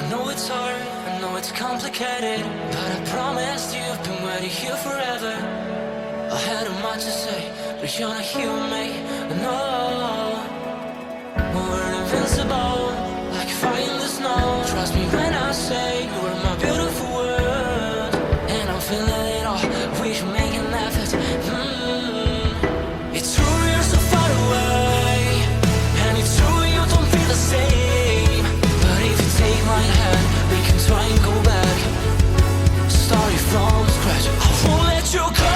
I know it's hard, I know it's complicated, but I promised you I've been waiting here forever. I had a much to say, but you're not hear me. No, we're invincible, like fire in the snow. Trust me when I say you are my beautiful world, and I'm feeling it all. We should make an effort. It's true you're so far away, and it's true you don't feel the same. But if you take my hand, we can try and go back. Start it from scratch. I won't let you go.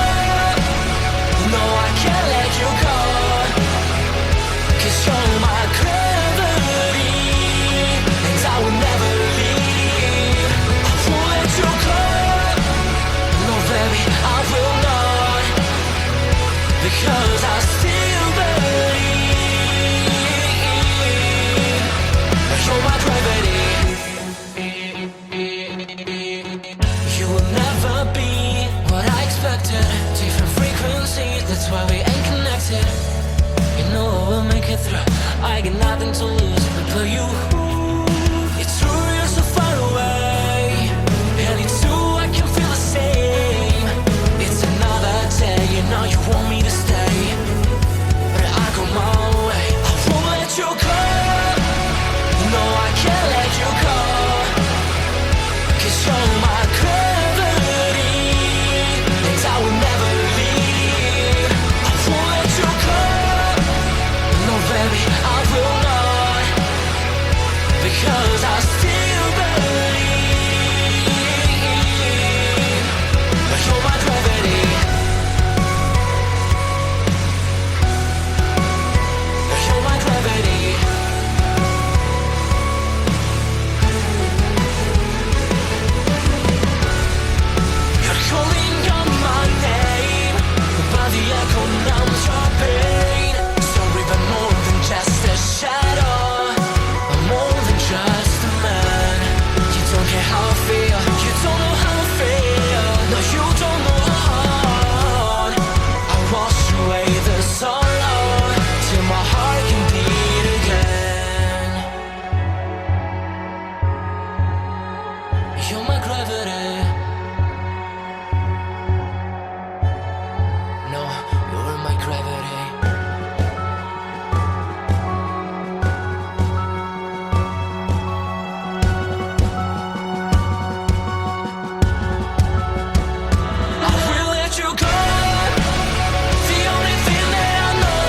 No, I can't let you go. 'Cause you're my gravity, and I will never leave. I won't let you go. No, baby, I will not. Because I still believe. You're my gravity. You will never be what I expected. Different frequencies, that's why we ain't connected. You know I will make it through. I got nothing to lose but you. It's true you're so far away, and it's true I can feel the same. It's another day, you know you want me to stay, but I go my way. I won't let you go. No, I can't let you go. 'Cause you're my gravity, and I will never leave. I won't let you go. No, baby, I will not. Because I still believe. You're my gravity. You're my gravity. You're calling out my name, but the echo numbs your pain. Sorry, but more than just a shadow, I'm more than just a man. You don't care how I feel, you don't know how I feel. No, you don't know how. I wash away the sorrow till my heart can beat again. You're my gravity. No, you're my gravity. I will let you go. The only thing that I know,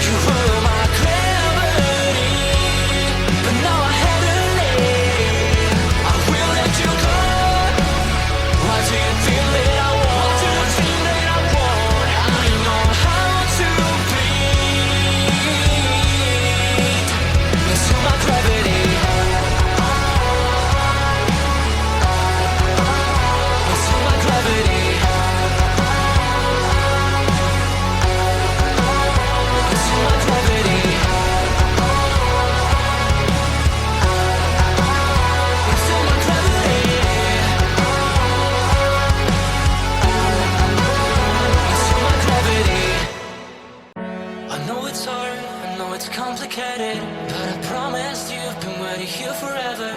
you were my gravity, but now I have to leave. I will let you go. What do you think that I want? What do you think that I want? I know how to breathe into my gravity. Into my gravity. Into my gravity. Into my gravity. Into my gravity. I know it's hard, I know it's complicated, but I promised you I've been waiting here forever.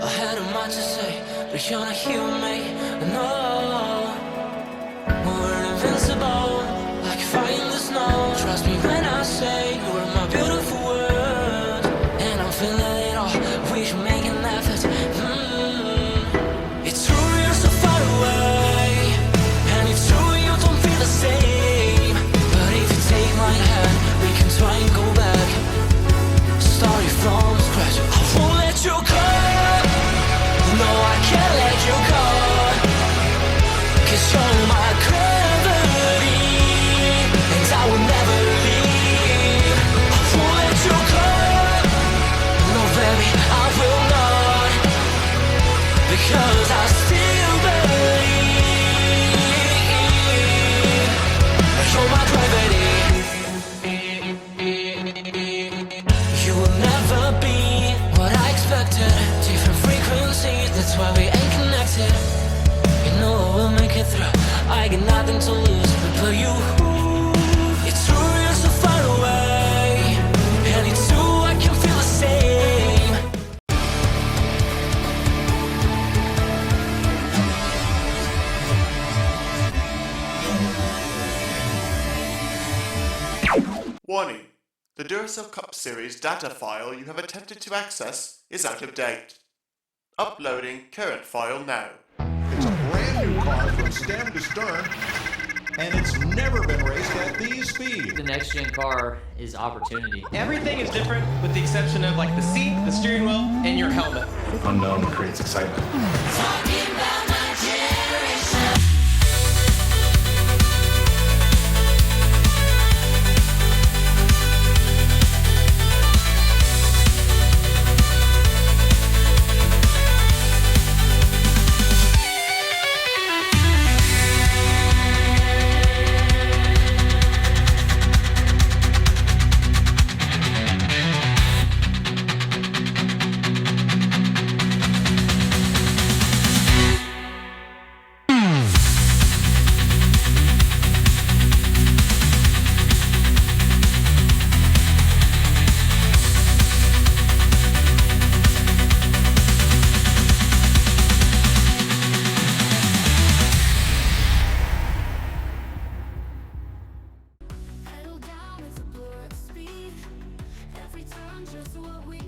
I had a much to say, but you're not hear me. No, we're invincible, like fire in the snow. Trust me when I say you are my beautiful world, and I'm feeling it all. We should make an effort. It's true you're so far away, and it's true you don't feel the same. But if you take my hand, we can try and go back. Start it from scratch. I won't let you go. No, I can't let you go. 'Cause you're my gravity, and I will never leave. I won't let you go. No, baby, I will not. Warning: the Duracell Cup Series data file you have attempted to access is out of date. Uploading current file now. It's a brand new car from stem to stern, and it's never been raced at these speeds. The next gen car is opportunity. Everything is different with the exception of like the seat, the steering wheel, and your helmet. Unknown creates excitement. Talking about my generation.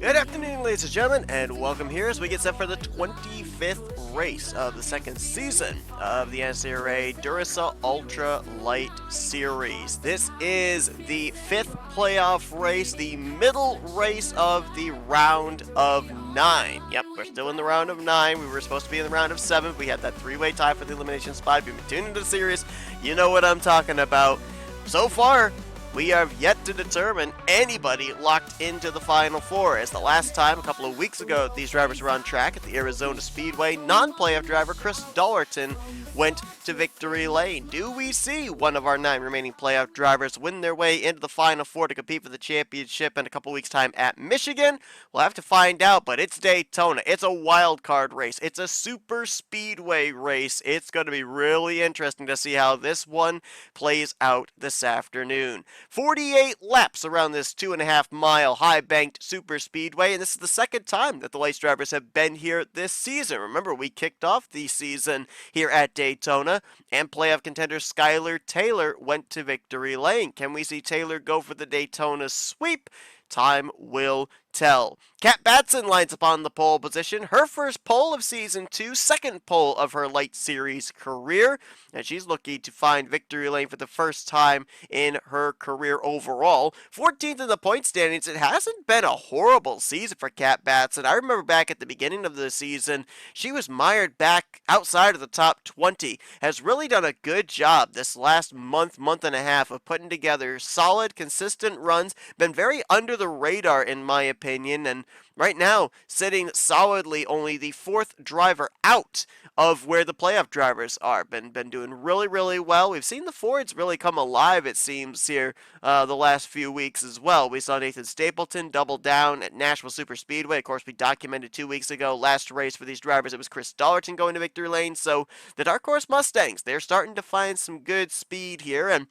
Good afternoon, ladies and gentlemen, and welcome here as we get set for the 25th race of the second season of the NNSCRA Duracell Ultra Lite Series. This is the 5th playoff race, the middle race of the round of 9. Yep, we're still in the round of 9. We were supposed to be in the round of 7. We had that 3-way tie for the elimination spot. If you've been tuned into the series, you know what I'm talking about. So far, we have yet to determine anybody locked into the Final Four, as the last time, a couple of weeks ago, these drivers were on track at the Arizona Speedway. Non-playoff driver Chris Dollerton went to victory lane. Do we see one of our 9 remaining playoff drivers win their way into the Final Four to compete for the championship in a couple weeks' time at Michigan? We'll have to find out, but it's Daytona. It's a wild card race. It's a super speedway race. It's going to be really interesting to see how this one plays out this afternoon. 48 laps around this 2.5-mile high-banked super speedway, and this is the second time that the Lites drivers have been here this season. Remember, we kicked off the season here at Daytona, and playoff contender Skylar Taylor went to victory lane. Can we see Taylor go for the Daytona sweep? Time will tell. Kat Batson lines up on the pole position. Her first pole of Season 2, second pole of her Lite Series career, and she's looking to find victory lane for the first time in her career overall. 14th in the point standings. It hasn't been a horrible season for Kat Batson. I remember back at the beginning of the season, she was mired back outside of the top 20. Has really done a good job this last month and a half of putting together solid, consistent runs. Been very under the radar in my opinion, and right now sitting solidly only the 4th driver out of where the playoff drivers are. Been doing really well. We've seen the Fords really come alive, it seems, here the last few weeks as well. We saw Nathan Stapleton double down at Nashville Super Speedway. Of course, we documented 2 weeks ago, last race for these drivers, it was Chris Dollerton going to victory lane. So the Dark Horse Mustangs, they're starting to find some good speed here, and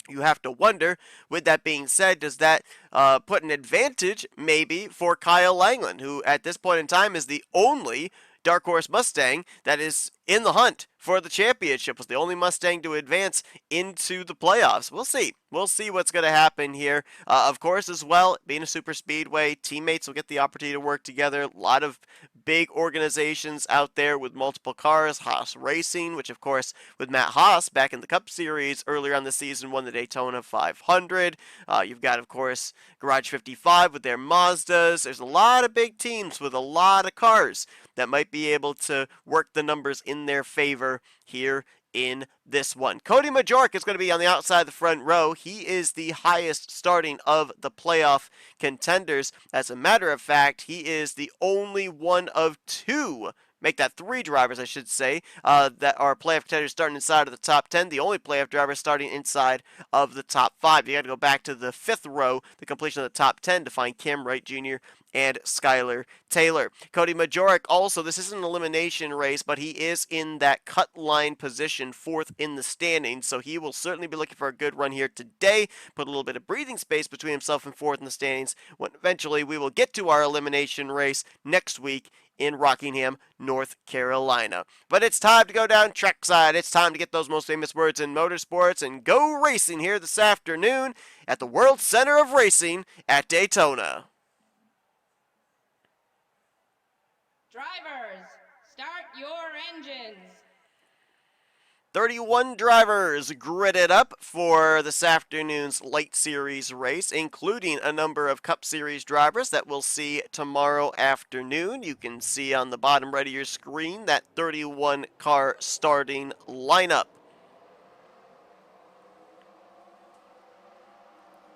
you have to wonder, with that being said, does that put an advantage maybe for Kyle Langland, who at this point in time is the only Dark Horse Mustang that is in the hunt for the championship, was the only Mustang to advance into the playoffs. We'll see. We'll see what's going to happen here. Of course, as well, being a super speedway, teammates will get the opportunity to work together. A lot of big organizations out there with multiple cars. Haas Racing, which of course, with Matt Haas back in the Cup Series earlier on the season, won the Daytona 500. You've got, of course, Garage 55 with their Mazdas. There's a lot of big teams with a lot of cars that might be able to work the numbers in their favor here in this one. Cody Majork is going to be on the outside of the front row. He is the highest starting of the playoff contenders. As a matter of fact, he is the only one of 2, make that 3 drivers, I should say, that are playoff contenders starting inside of the top 10. The only playoff driver starting inside of the top 5. You got to go back to the 5th row, the completion of the top 10, to find Cam Wright Jr. and Skylar Taylor. Cody Majorek also, this isn't an elimination race, but he is in that cut line position, 4th in the standings, so he will certainly be looking for a good run here today, put a little bit of breathing space between himself and 4th in the standings, when eventually we will get to our elimination race next week in Rockingham, North Carolina. But it's time to go down trackside. It's time to get those most famous words in motorsports and go racing here this afternoon at the World Center of Racing at Daytona. Drivers, start your engines. 31 drivers gridded up for this afternoon's Lite Series race, including a number of Cup Series drivers that we'll see tomorrow afternoon. You can see on the bottom right of your screen that 31 car starting lineup.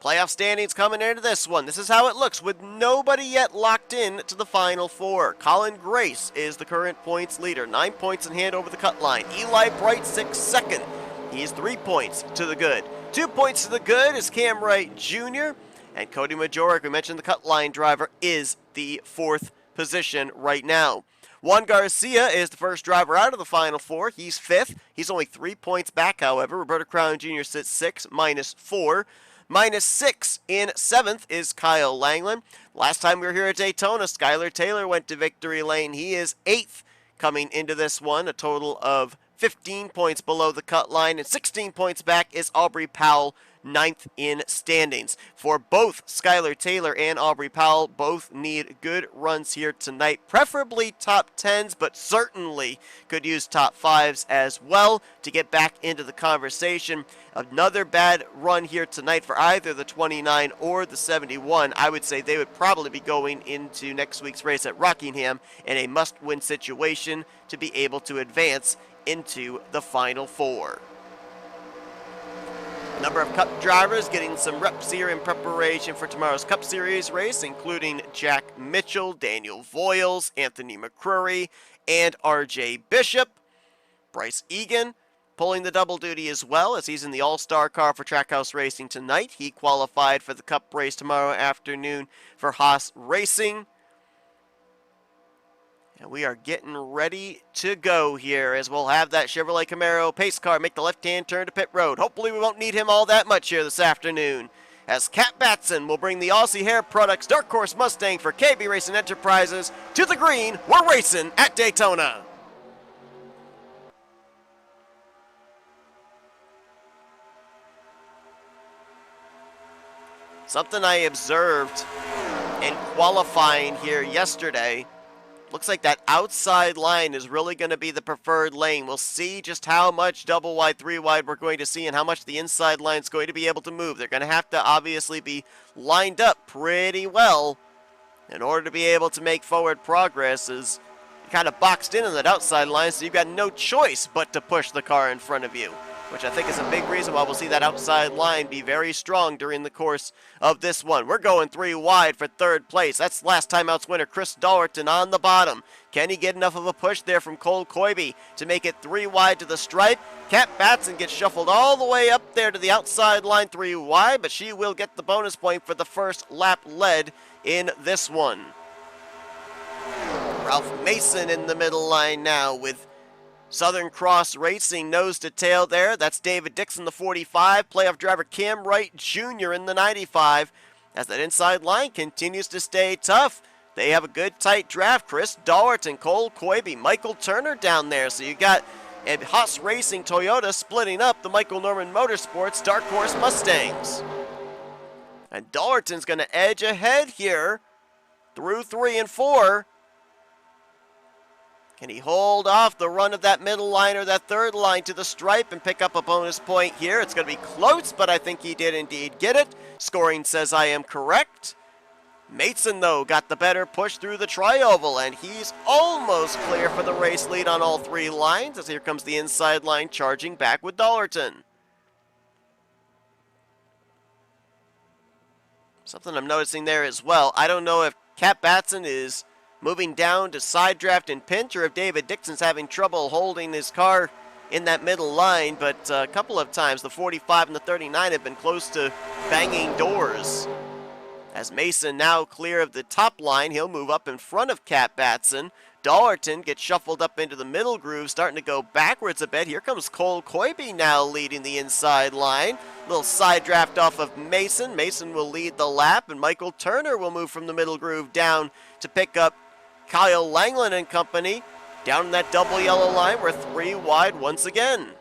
Playoff standings coming into this one. This is how it looks with nobody yet locked in to the Final Four. Colin Grace is the current points leader. 9 points in hand over the cut line. Eli Bright 6 second. He's 3 points to the good. 2 points to the good is Cam Wright Jr. And Cody Majorek, we mentioned the cut line driver, is the 4th position right now. Juan Garcia is the first driver out of the Final Four. He's 5th. He's only 3 points back, however. Roberto Crown Jr. sits 6, -4. -6 in 7th is Kyle Langland. Last time we were here at Daytona, Skylar Taylor went to victory lane. He is 8th coming into this one, a total of 15 points below the cut line, and 16 points back is Aubrey Powell, 9th in standings. For both Skylar Taylor and Aubrey Powell, both need good runs here tonight, preferably top 10s, but certainly could use top 5s as well to get back into the conversation. Another bad run here tonight for either the 29 or the 71. I would say they would probably be going into next week's race at Rockingham in a must-win situation to be able to advance into the Final Four. Number of Cup drivers getting some reps here in preparation for tomorrow's Cup Series race, including Jack Mitchell, Daniel Voiles, Anthony McCrory, and RJ Bishop. Bryce Egan pulling the double duty as well, as he's in the All-Star car for Trackhouse Racing tonight. He qualified for the Cup race tomorrow afternoon for Haas Racing. And we are getting ready to go here, as we'll have that Chevrolet Camaro pace car make the left-hand turn to pit road. Hopefully we won't need him all that much here this afternoon, as Cat Batson will bring the Aussie Hair Products Dark Horse Mustang for KB Racing Enterprises to the green. We're racing at Daytona. Something I observed in qualifying here yesterday, looks like that outside line is really going to be the preferred lane. We'll see just how much double wide, 3 wide we're going to see and how much the inside line is going to be able to move. They're going to have to obviously be lined up pretty well in order to be able to make forward progress, as you're kind of boxed in on that outside line, so you've got no choice but to push the car in front of you, which I think is a big reason why we'll see that outside line be very strong during the course of this one. We're going 3 wide for 3rd place. That's last time out's winner, Chris Dallerton, on the bottom. Can he get enough of a push there from Cole Koibe to make it 3 wide to the stripe? Kat Batson gets shuffled all the way up there to the outside line 3 wide, but she will get the bonus point for the first lap led in this one. Ralph Mason in the middle line now with Southern Cross Racing nose to tail there. That's David Dixon, the 45. Playoff driver Cam Wright Jr. in the 95. As that inside line continues to stay tough, they have a good tight draft. Chris Dallerton, Cole Koibe, Michael Turner down there. So you got a Haas Racing Toyota splitting up the Michael Norman Motorsports Dark Horse Mustangs. And Dallerton's going to edge ahead here through 3 and 4. Can he hold off the run of that middle line or that 3rd line to the stripe and pick up a bonus point here? It's going to be close, but I think he did indeed get it. Scoring says I am correct. Mason, though, got the better push through the tri-oval, and he's almost clear for the race lead on all 3 lines, as here comes the inside line charging back with Dallerton. Something I'm noticing there as well, I don't know if Kat Batson is moving down to side draft and pinch, or if David Dixon's having trouble holding his car in that middle line, but a couple of times the 45 and the 39 have been close to banging doors. As Mason now clear of the top line, he'll move up in front of Kat Batson. Dallerton gets shuffled up into the middle groove, starting to go backwards a bit. Here comes Cole Koibe now leading the inside line. Little side draft off of Mason. Mason will lead the lap, and Michael Turner will move from the middle groove down to pick up Kyle Langland and company down in that double yellow line. We're 3 wide once again.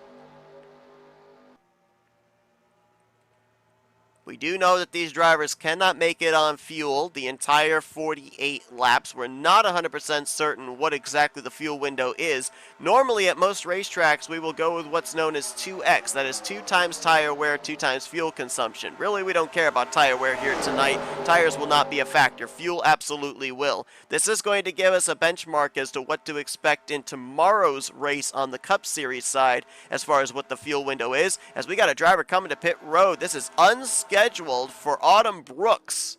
We do know that these drivers cannot make it on fuel the entire 48 laps. We're not 100% certain what exactly the fuel window is. Normally at most racetracks we will go with what's known as 2X. That is 2 times tire wear, 2 times fuel consumption. Really, we don't care about tire wear here tonight. Tires will not be a factor. Fuel absolutely will. This is going to give us a benchmark as to what to expect in tomorrow's race on the Cup Series side as far as what the fuel window is. As we got a driver coming to pit road. This is unscheduled for Autumn Brooks.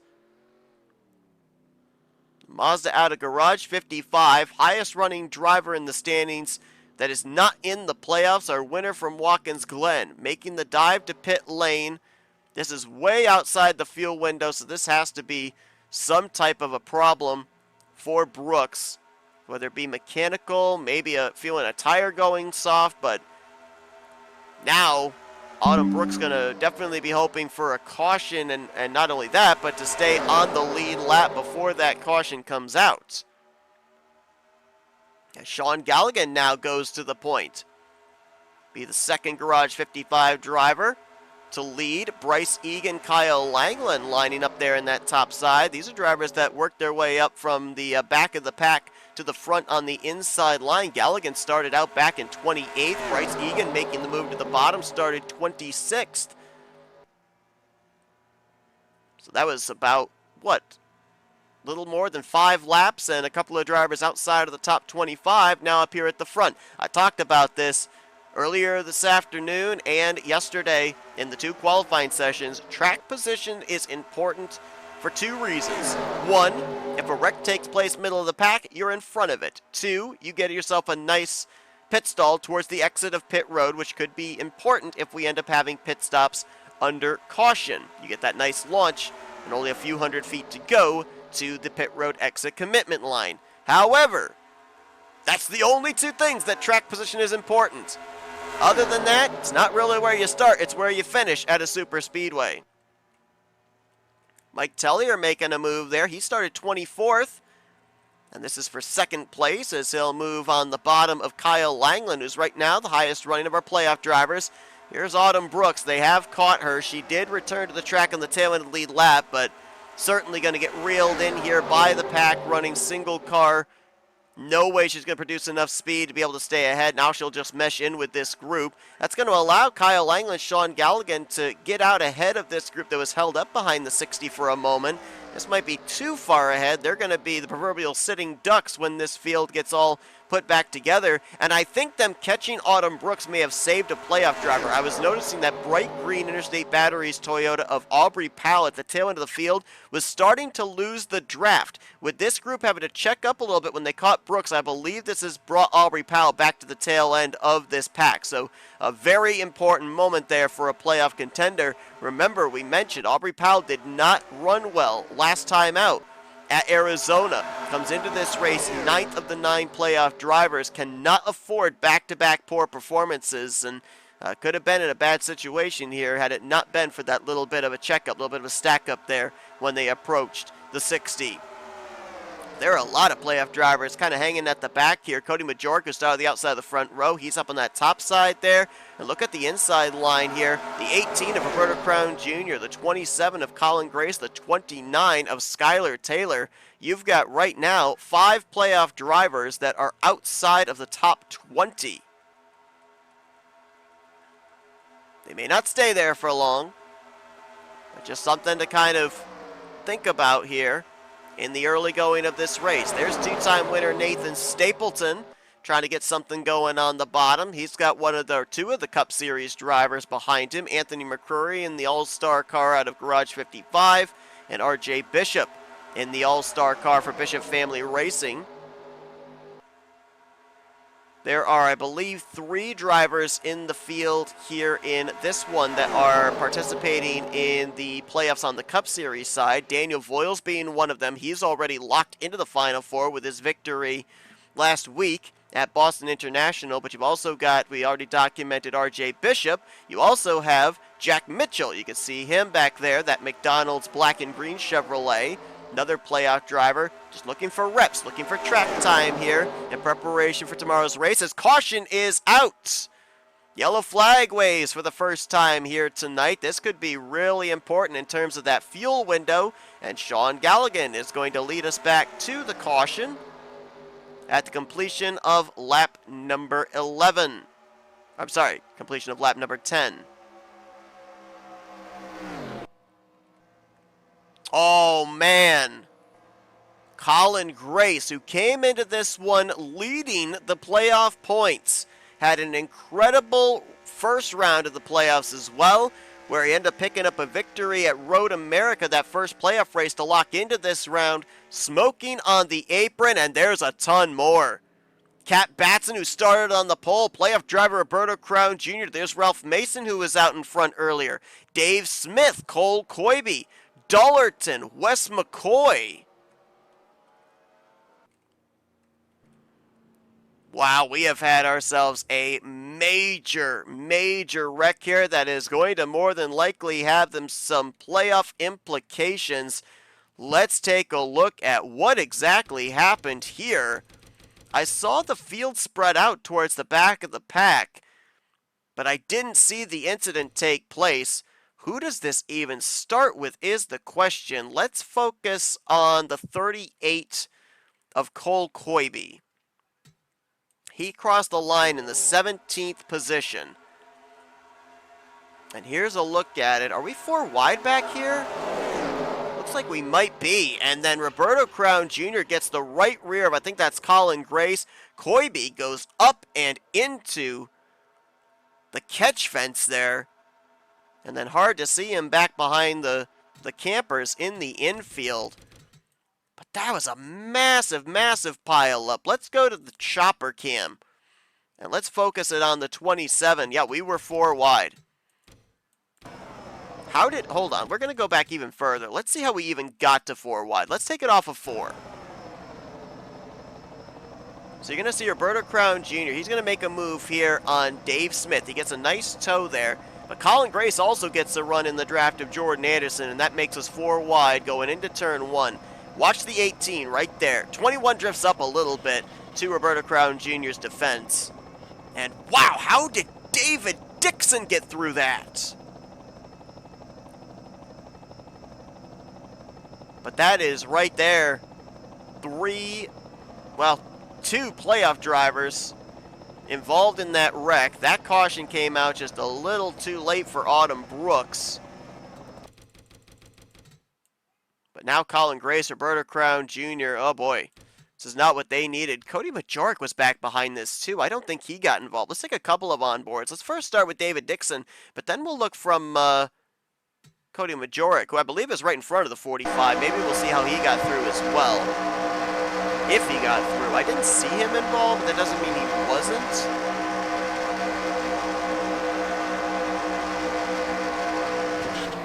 Mazda out of garage 55, highest running driver in the standings that is not in the playoffs, our winner from Watkins Glen, making the dive to pit lane. This is way outside the fuel window, so this has to be some type of a problem for Brooks, whether it be mechanical, maybe feeling a tire going soft, but now Autumn Brooks going to definitely be hoping for a caution, and not only that, but to stay on the lead lap before that caution comes out. And Sean Galligan now goes to the point. Be the second Garage 55 driver to lead. Bryce Egan, Kyle Langland lining up there in that top side. These are drivers that worked their way up from the back of the pack to the front on the inside line. Galligan started out back in 28th. Bryce Egan making the move to the bottom, started 26th. So that was about, what, little more than 5 laps, and a couple of drivers outside of the top 25 now up here at the front. I talked about this earlier this afternoon and yesterday in the 2 qualifying sessions. Track position is important for 2 reasons. 1, if a wreck takes place middle of the pack, you're in front of it. 2, you get yourself a nice pit stall towards the exit of pit road, which could be important if we end up having pit stops under caution. You get that nice launch and only a few hundred feet to go to the pit road exit commitment line. However, that's the only 2 things that track position is important. Other than that, it's not really where you start, it's where you finish at a super speedway. Mike Tellier making a move there. He started 24th, and this is for second place as he'll move on the bottom of Kyle Langland, who's right now the highest running of our playoff drivers. Here's Autumn Brooks. They have caught her. She did return to the track on the tail end of the lead lap, but certainly going to get reeled in here by the pack running single car. No way she's going to produce enough speed to be able to stay ahead. Now she'll just mesh in with this group. That's going to allow Kyle Langland, Sean Galligan to get out ahead of this group that was held up behind the 60 for a moment. This might be too far ahead. They're going to be the proverbial sitting ducks when this field gets all put back together, and I think them catching Autumn Brooks may have saved a playoff driver. I was noticing that bright green Interstate Batteries Toyota of Aubrey Powell at the tail end of the field was starting to lose the draft. With this group having to check up a little bit when they caught Brooks, I believe this has brought Aubrey Powell back to the tail end of this pack. So a very important moment there for a playoff contender. Remember, we mentioned Aubrey Powell did not run well last time out at Arizona. Comes into this race 9th of the 9 playoff drivers, cannot afford back-to-back poor performances, and could have been in a bad situation here had it not been for that little bit of a checkup, little bit of a stack up there when they approached the 60. There are a lot of playoff drivers kind of hanging at the back here. Cody Majorca, who started the outside of the front row. He's up on that top side there. And look at the inside line here. The 18 of Roberto Crown Jr., the 27 of Colin Grace, the 29 of Skylar Taylor. You've got right now 5 playoff drivers that are outside of the top 20. They may not stay there for long, but just something to kind of think about here in the early going of this race. There's 2-time winner Nathan Stapleton trying to get something going on the bottom. He's got two of the Cup Series drivers behind him. Anthony McCrory in the All-Star car out of Garage 55, and RJ Bishop in the All-Star car for Bishop Family Racing. There are, I believe, 3 drivers in the field here in this one that are participating in the playoffs on the Cup Series side. Daniel Voiles being one of them. He's already locked into the Final Four with his victory last week at Boston International. But you've also got, we already documented RJ Bishop. You also have Jack Mitchell. You can see him back there, that McDonald's black and green Chevrolet. Another playoff driver, just looking for reps, looking for track time here in preparation for tomorrow's race as caution is out. Yellow flag waves for the first time here tonight. This could be really important in terms of that fuel window, and Sean Galligan is going to lead us back to the caution at the completion of lap number 11. I'm sorry, completion of lap number 10. Oh, man. Colin Grace, who came into this one leading the playoff points, had an incredible first round of the playoffs as well, where he ended up picking up a victory at Road America, that first playoff race to lock into this round, smoking on the apron, and there's a ton more. Cat Batson, who started on the pole, playoff driver Roberto Crown Jr., there's Ralph Mason, who was out in front earlier, Dave Smith, Cole Coybe, Dollarton, Wes McCoy. Wow, we have had ourselves a major wreck here that is going to more than likely have them some playoff implications. Let's take a look at what exactly happened here. I saw the field spread out towards the back of the pack, but I didn't see the incident take place. Who does this even start with is the question. Let's focus on the 38 of Cole Coybe. He crossed the line in the 17th position. And here's a look at it. Are we 4 wide back here? Looks like we might be. And then Roberto Crown Jr. gets the right rear of, I think that's Colin Grace. Coybe goes up and into the catch fence there. And then hard to see him back behind the campers in the infield. But that was a massive pile up. Let's go to the chopper cam. And let's focus it on the 27. Yeah, we were 4 wide. Hold on, we're going to go back even further. Let's see how we even got to 4 wide. Let's take it off of 4. So you're going to see Roberto Crown Jr. He's going to make a move here on Dave Smith. He gets a nice toe there. But Colin Grace also gets a run in the draft of Jordan Anderson, and that makes us 4 wide going into turn 1. Watch the 18 right there. 21 drifts up a little bit to Roberto Crown Jr.'s defense. And wow, how did David Dixon get through that? But that is right there. 2 playoff drivers involved in that wreck. That caution came out just a little too late for Autumn Brooks. But now Colin Grace, Roberto Crown Jr., oh boy, this is not what they needed. Cody Majoric was back behind this too. I don't think he got involved. Let's take a couple of onboards. Let's first start with David Dixon, but then we'll look from Cody Majoric, who I believe is right in front of the 45. Maybe we'll see how he got through as well. If he got through. I didn't see him involved, but that doesn't mean he wasn't.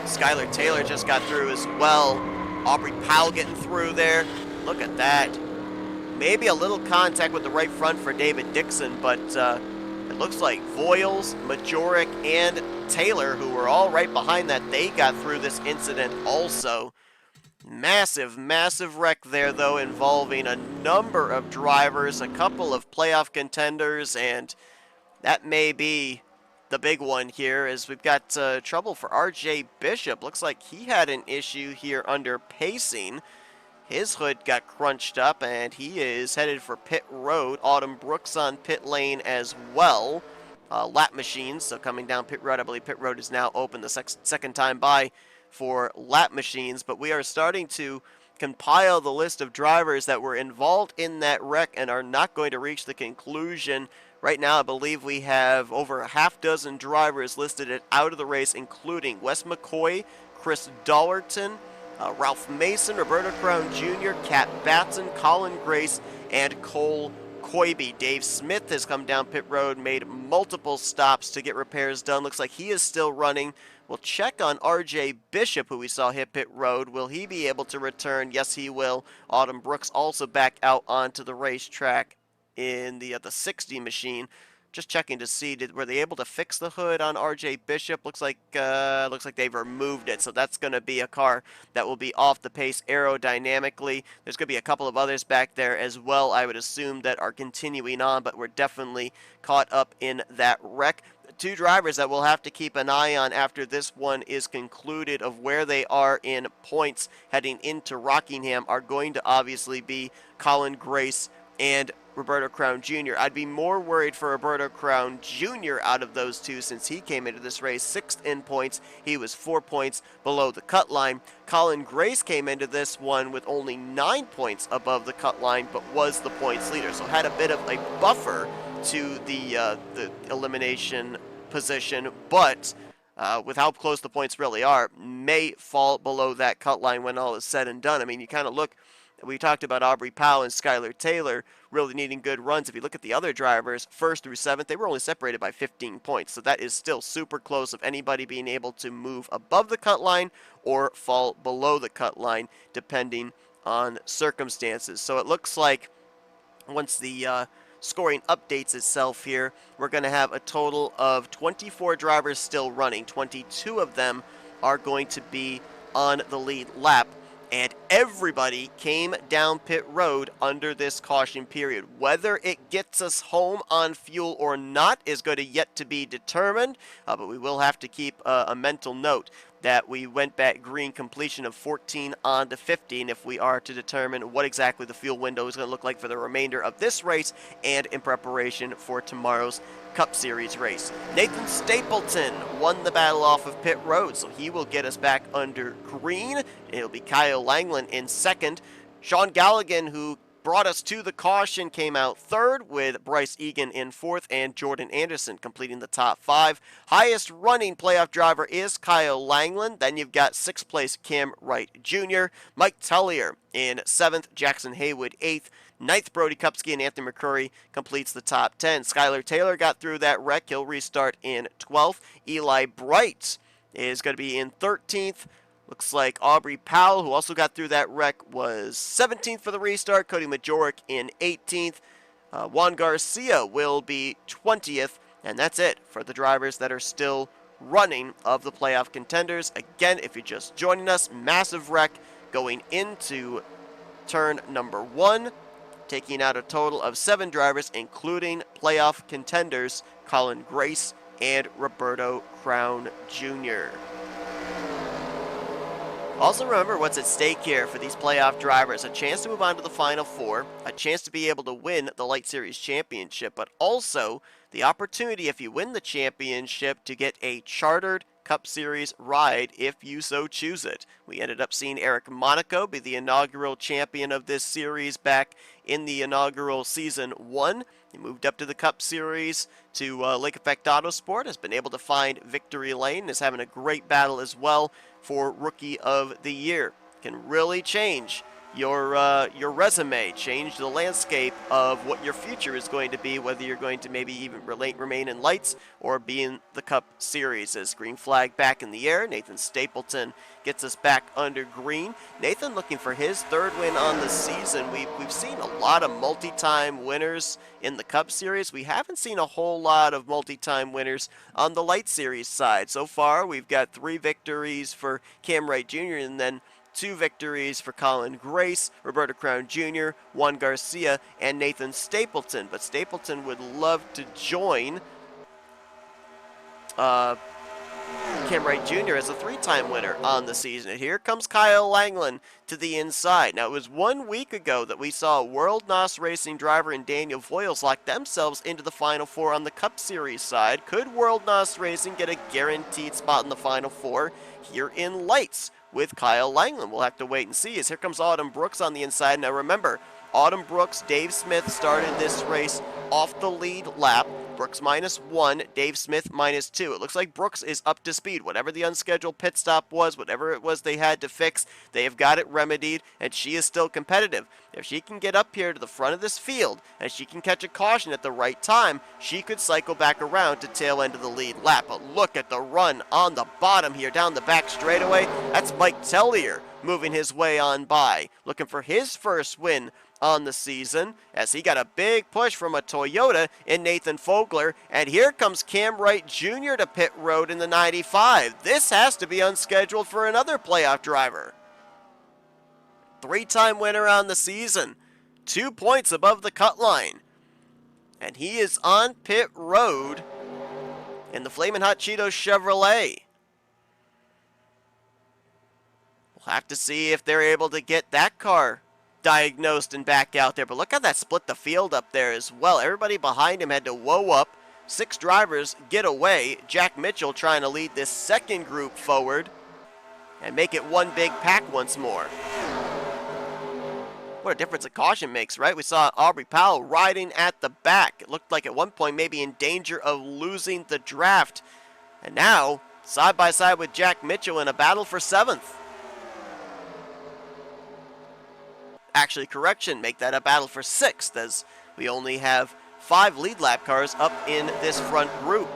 Skylar Taylor just got through as well. Aubrey Powell getting through there. Look at that. Maybe a little contact with the right front for David Dixon, but it looks like Voiles, Majoric, and Taylor, who were all right behind that, they got through this incident also. Massive wreck there, though, involving a number of drivers, a couple of playoff contenders, and that may be the big one here, as we've got trouble for RJ Bishop. Looks like he had an issue here under pacing. His hood got crunched up, and he is headed for pit road. Autumn Brooks on pit lane as well. Lap machines, so coming down pit road. I believe pit road is now open the second time by for lap machines, but we are starting to compile the list of drivers that were involved in that wreck and are not going to reach the conclusion. Right now, I believe we have over a half dozen drivers listed out of the race, including Wes McCoy, Chris Dollarton, Ralph Mason, Roberto Crown Jr., Cat Batson, Colin Grace, and Cole Coybe. Dave Smith has come down pit road, made multiple stops to get repairs done. Looks like he is still running. We'll check on RJ Bishop, who we saw hit pit road. Will he be able to return? Yes, he will. Autumn Brooks also back out onto the racetrack in the 60 machine. just checking to see, were they able to fix the hood on RJ Bishop? Looks like they've removed it, so that's going to be a car that will be off the pace aerodynamically. There's going to be a couple of others back there as well, I would assume, that are continuing on, but we're definitely caught up in that wreck. Two drivers that we'll have to keep an eye on after this one is concluded of where they are in points heading into Rockingham are going to obviously be Colin Grace and Roberto Crown Jr. I'd be more worried for Roberto Crown Jr. out of those two since he came into this race 6th in points. He was 4 points below the cut line. Colin Grace came into this one with only 9 points above the cut line, but was the points leader, so had a bit of a buffer to the elimination position, but with how close the points really are, may fall below that cut line when all is said and done. I mean, you kind of look, we talked about Aubrey Powell and Skylar Taylor really needing good runs. If you look at the other drivers, 1st through 7th, they were only separated by 15 points, so that is still super close of anybody being able to move above the cut line or fall below the cut line, depending on circumstances. So it looks like once the scoring updates itself here, we're going to have a total of 24 drivers still running. 22 of them are going to be on the lead lap, and everybody came down pit road under this caution period. Whether it gets us home on fuel or not is going to yet to be determined, but we will have to keep a mental note that we went back green completion of 14 on to 15 if we are to determine what exactly the fuel window is going to look like for the remainder of this race and in preparation for tomorrow's Cup Series race. Nathan Stapleton won the battle off of pit road, so he will get us back under green. It'll be Kyle Langland in 2nd. Sean Galligan, who brought us to the caution, came out 3rd, with Bryce Egan in 4th and Jordan Anderson completing the top 5. Highest running playoff driver is Kyle Langland. Then you've got 6th place Cam Wright Jr., Mike Tellier in 7th, Jackson Haywood 8th, 9th Brody Kupski and Anthony McCurry completes the top 10. Skylar Taylor got through that wreck. He'll restart in 12th. Eli Bright is going to be in 13th. Looks like Aubrey Powell, who also got through that wreck, was 17th for the restart. Cody Majoric in 18th. Juan Garcia will be 20th. And that's it for the drivers that are still running of the playoff contenders. Again, if you're just joining us, massive wreck going into turn number 1, taking out a total of 7 drivers, including playoff contenders Colin Grace and Roberto Crown Jr. Also remember what's at stake here for these playoff drivers: a chance to move on to the Final Four, a chance to be able to win the Light Series Championship, but also the opportunity, if you win the championship, to get a chartered Cup Series ride if you so choose it. We ended up seeing Eric Monaco be the inaugural champion of this series back in the inaugural Season 1. He moved up to the Cup Series to Lake Effect Autosport, has been able to find victory lane, is having a great battle as well for Rookie of the Year. Can really change your resume, change the landscape of what your future is going to be, whether you're going to maybe even remain in lights or be in the Cup Series. As green flag back in the air, Nathan Stapleton gets us back under green. Nathan looking for his 3rd win on the season. We've seen a lot of multi-time winners in the Cup Series. We haven't seen a whole lot of multi-time winners on the Light Series side. So far, we've got 3 victories for Cam Wright Jr. and then 2 victories for Colin Grace, Roberto Crown Jr., Juan Garcia, and Nathan Stapleton. But Stapleton would love to join Cam Wright Jr. as a 3-time winner on the season. And here comes Kyle Langland to the inside. Now, it was 1 week ago that we saw World NOS Racing driver and Daniel Voiles lock themselves into the Final Four on the Cup Series side. Could World NOS Racing get a guaranteed spot in the Final Four here in Lights with Kyle Langland? We'll have to wait and see, as here comes Autumn Brooks on the inside. Now remember, Autumn Brooks, Dave Smith started this race off the lead lap. Brooks -1, Dave Smith -2. It looks like Brooks is up to speed. Whatever the unscheduled pit stop was, whatever it was they had to fix, they have got it remedied, and she is still competitive. If she can get up here to the front of this field, and she can catch a caution at the right time, she could cycle back around to tail end of the lead lap. But look at the run on the bottom here, down the back straightaway. That's Mike Tellier moving his way on by, looking for his first win on the season, as he got a big push from a Toyota in Nathan Fogler. And here comes Cam Wright Jr. to pit road in the 95. This has to be unscheduled for another playoff driver. 3-time winner on the season, 2 points above the cut line. And he is on pit road in the Flamin' Hot Cheetos Chevrolet. We'll have to see if they're able to get that car diagnosed and back out there. But look how that split the field up there as well. Everybody behind him had to whoa up. 6 drivers get away. Jack Mitchell trying to lead this second group forward and make it one big pack once more. What a difference a caution makes, right? We saw Aubrey Powell riding at the back. It looked like at one point maybe in danger of losing the draft. And now, side by side with Jack Mitchell in a battle for 7th. Actually, correction, make that a battle for 6th, as we only have 5 lead lap cars up in this front group.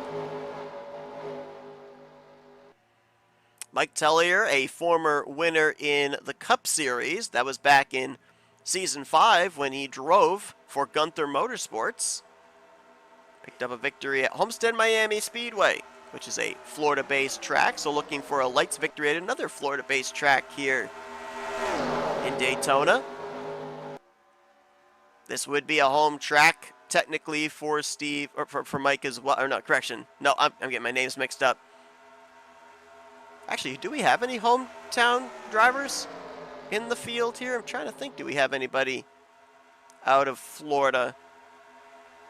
Mike Tellier, a former winner in the Cup Series. That was back in Season 5 when he drove for Gunther Motorsports. Picked up a victory at Homestead Miami Speedway, which is a Florida-based track. So looking for a Lites victory at another Florida-based track here in Daytona. This would be a home track technically for Steve, or for Mike as well. Or no, correction. No, I'm getting my names mixed up. Actually, do we have any hometown drivers in the field here? I'm trying to think. Do we have anybody out of Florida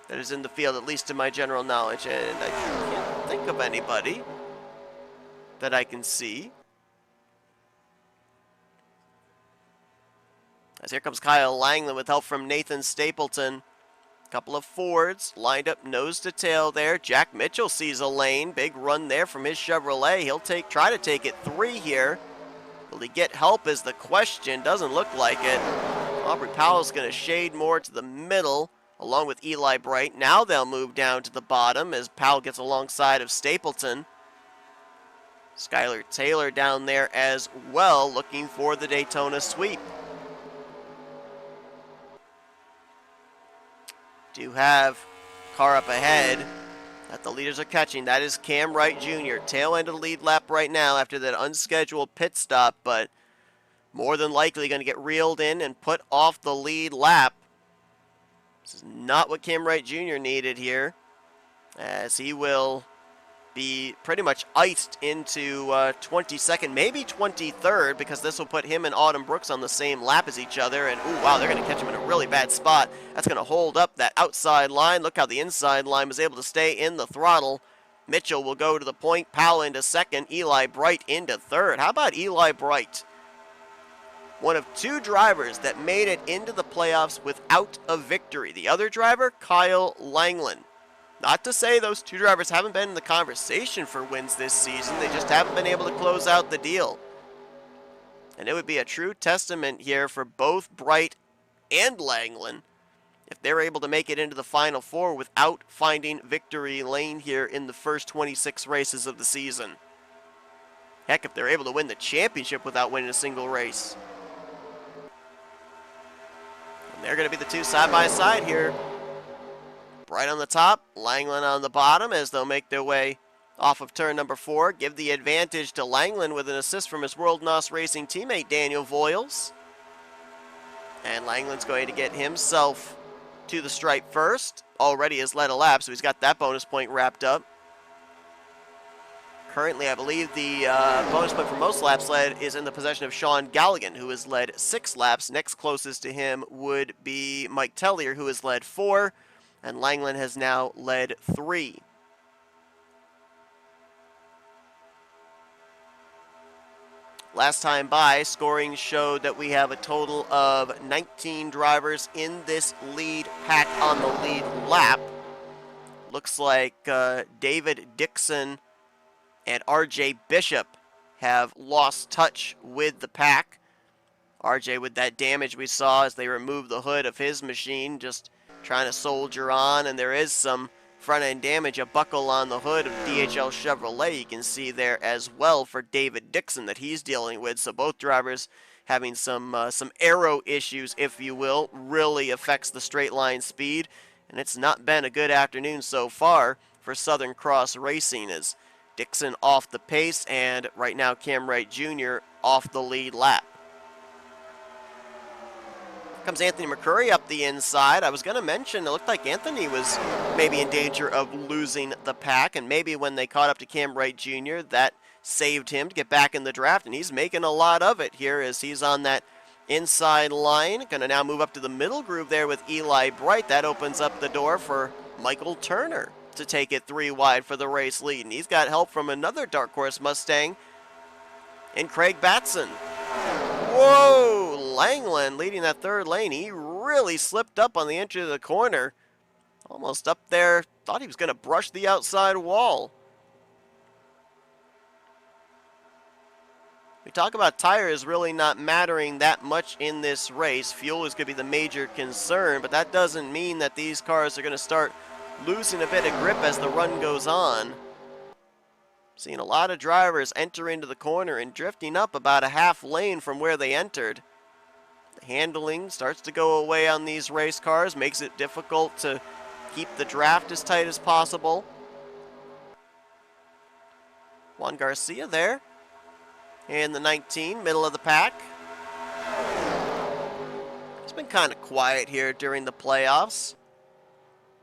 that is in the field, at least to my general knowledge? And I can't think of anybody that I can see. As here comes Kyle Langland with help from Nathan Stapleton. Couple of Fords lined up nose to tail there. Jack Mitchell sees a lane. Big run there from his Chevrolet. He'll try to take it 3 here. Will he get help is the question. Doesn't look like it. Aubrey Powell's going to shade more to the middle along with Eli Bright. Now they'll move down to the bottom as Powell gets alongside of Stapleton. Skylar Taylor down there as well, looking for the Daytona sweep. Do have car up ahead that the leaders are catching. That is Cam Wright Jr. Tail end of the lead lap right now after that unscheduled pit stop, but more than likely going to get reeled in and put off the lead lap. This is not what Cam Wright Jr. needed here, as he will be pretty much iced into 22nd, maybe 23rd, because this will put him and Autumn Brooks on the same lap as each other. And, ooh, wow, they're going to catch him in a really bad spot. That's going to hold up that outside line. Look how the inside line was able to stay in the throttle. Mitchell will go to the point. Powell into second. Eli Bright into third. How about Eli Bright? One of 2 drivers that made it into the playoffs without a victory. The other driver, Kyle Langland. Not to say those 2 drivers haven't been in the conversation for wins this season. They just haven't been able to close out the deal. And it would be a true testament here for both Bright and Langland if they're able to make it into the Final 4 without finding victory lane here in the first 26 races of the season. Heck, if they're able to win the championship without winning a single race. And they're going to be the 2 side by side here. Bright on the top, Langland on the bottom as they'll make their way off of turn number 4. Give the advantage to Langland with an assist from his World NOS Racing teammate Daniel Voiles. And Langland's going to get himself to the stripe first. Already has led a lap, so he's got that bonus point wrapped up. Currently, I believe the bonus point for most laps led is in the possession of Sean Galligan, who has led 6 laps. Next closest to him would be Mike Tellier, who has led 4. And Langland has now led 3. Last time by, scoring showed that we have a total of 19 drivers in this lead pack on the lead lap. Looks like David Dixon and RJ Bishop have lost touch with the pack. RJ with that damage we saw as they removed the hood of his machine, just trying to soldier on, and there is some front-end damage, a buckle on the hood of DHL Chevrolet you can see there as well for David Dixon that he's dealing with. So both drivers having some aero issues, if you will, really affects the straight line speed. And it's not been a good afternoon so far for Southern Cross Racing, as Dixon off the pace, and right now Cam Wright Jr. off the lead lap. Comes Anthony McCurry up the inside. I was going to mention, it looked like Anthony was maybe in danger of losing the pack, and maybe when they caught up to Cam Wright Jr., that saved him to get back in the draft, and he's making a lot of it here as he's on that inside line. Going to now move up to the middle groove there with Eli Bright. That opens up the door for Michael Turner to take it 3 wide for the race lead, and he's got help from another dark horse Mustang in Craig Batson. Whoa! Langland leading that third lane. He really slipped up on the entry of the corner. Almost up there. Thought he was going to brush the outside wall. We talk about tires really not mattering that much in this race. Fuel is going to be the major concern, but that doesn't mean that these cars are going to start losing a bit of grip as the run goes on. Seeing a lot of drivers enter into the corner and drifting up about a half lane from where they entered. The handling starts to go away on these race cars, makes it difficult to keep the draft as tight as possible. Juan Garcia there in the 19, middle of the pack. It's been kind of quiet here during the playoffs.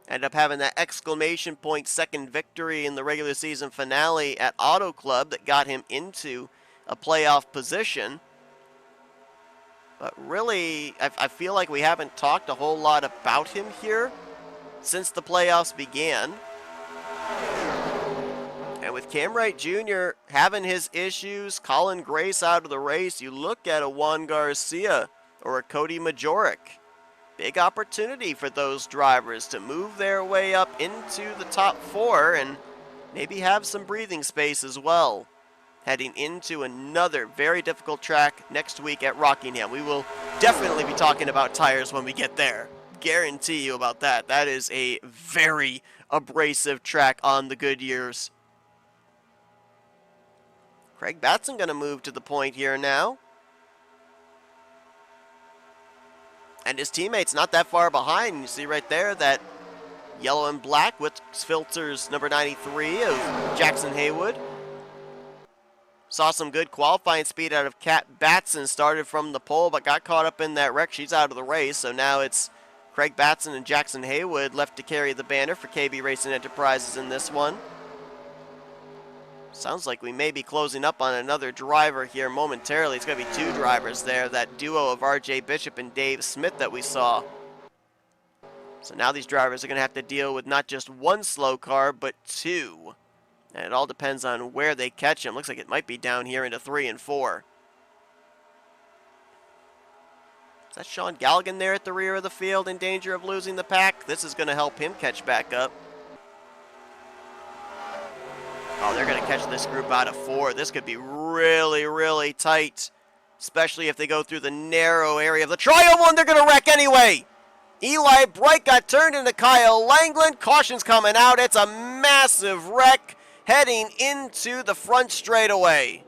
Ended up having that exclamation point second victory in the regular season finale at Auto Club that got him into a playoff position. But really, I feel like we haven't talked a whole lot about him here since the playoffs began. And with Cam Wright Jr. having his issues, Colin Grace out of the race, you look at a Juan Garcia or a Cody Majorek. Big opportunity for those drivers to move their way up into the top 4 and maybe have some breathing space as well. Heading into another very difficult track next week at Rockingham. We will definitely be talking about tires when we get there. Guarantee you about that. That is a very abrasive track on the Goodyears. Craig Batson going to move to the point here now. And his teammate's not that far behind. You see right there that yellow and black with filters number 93 of Jackson Haywood. Saw some good qualifying speed out of Kat Batson. Started from the pole but got caught up in that wreck. She's out of the race. So now it's Craig Batson and Jackson Haywood left to carry the banner for KB Racing Enterprises in this one. Sounds like we may be closing up on another driver here momentarily. It's going to be 2 drivers there, that duo of RJ Bishop and Dave Smith that we saw. So now these drivers are going to have to deal with not just 1 slow car, but 2. And it all depends on where they catch him. Looks like it might be down here into 3 and 4. Is that Sean Galligan there at the rear of the field in danger of losing the pack? This is going to help him catch back up. Oh, they're going to catch this group out of 4. This could be really, really tight, especially if they go through the narrow area of the triangle, and they're going to wreck anyway. Eli Bright got turned into Kyle Langland. Caution's coming out. It's a massive wreck heading into the front straightaway.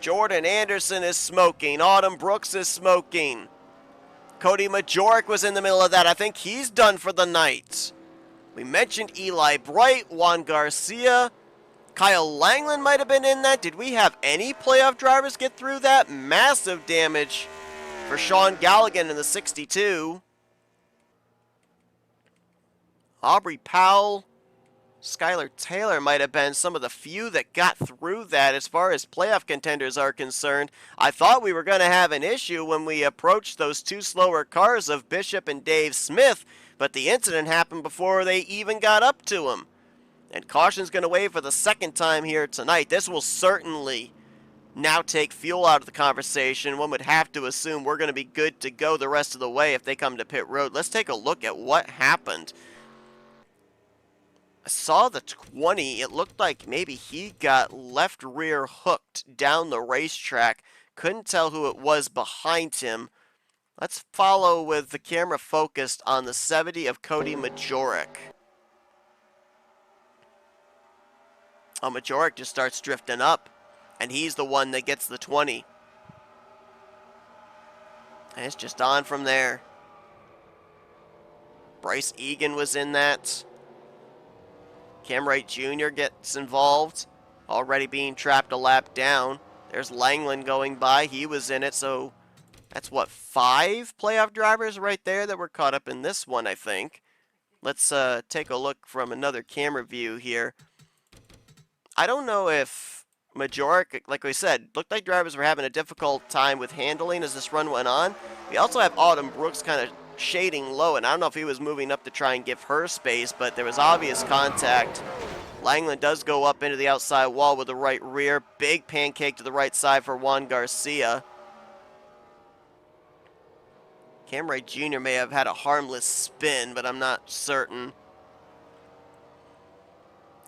Jordan Anderson is smoking. Autumn Brooks is smoking. Cody Majorek was in the middle of that. I think he's done for the night. We mentioned Eli Bright, Juan Garcia. Kyle Langland might have been in that. Did we have any playoff drivers get through that? Massive damage for Sean Galligan in the 62. Aubrey Powell, Skylar Taylor might have been some of the few that got through that as far as playoff contenders are concerned. I thought we were going to have an issue when we approached those 2 slower cars of Bishop and Dave Smith, but the incident happened before they even got up to him. And caution's going to wave for the second time here tonight. This will certainly now take fuel out of the conversation. One would have to assume we're going to be good to go the rest of the way if they come to pit road. Let's take a look at what happened. I saw the 20. It looked like maybe he got left rear hooked down the racetrack. Couldn't tell who it was behind him. Let's follow with the camera focused on the 70 of Cody Majorek. Oh, Majorek just starts drifting up. and he's the one that gets the 20. And it's just on from there. Bryce Egan was in that. Cam Wright Jr. gets involved, already being trapped a lap down. There's Langland going by. He was in it, so that's what, 5 playoff drivers right there that were caught up in this one, I think. Let's take a look from another camera view here. I don't know if Majoric, like we said, looked like drivers were having a difficult time with handling as this run went on. We also have Autumn Brooks kind of shading low, and I don't know if he was moving up to try and give her space, but there was obvious contact. Langland does go up into the outside wall with the right rear. Big pancake to the right side for Juan Garcia. Cam Wright Jr. may have had a harmless spin, but I'm not certain.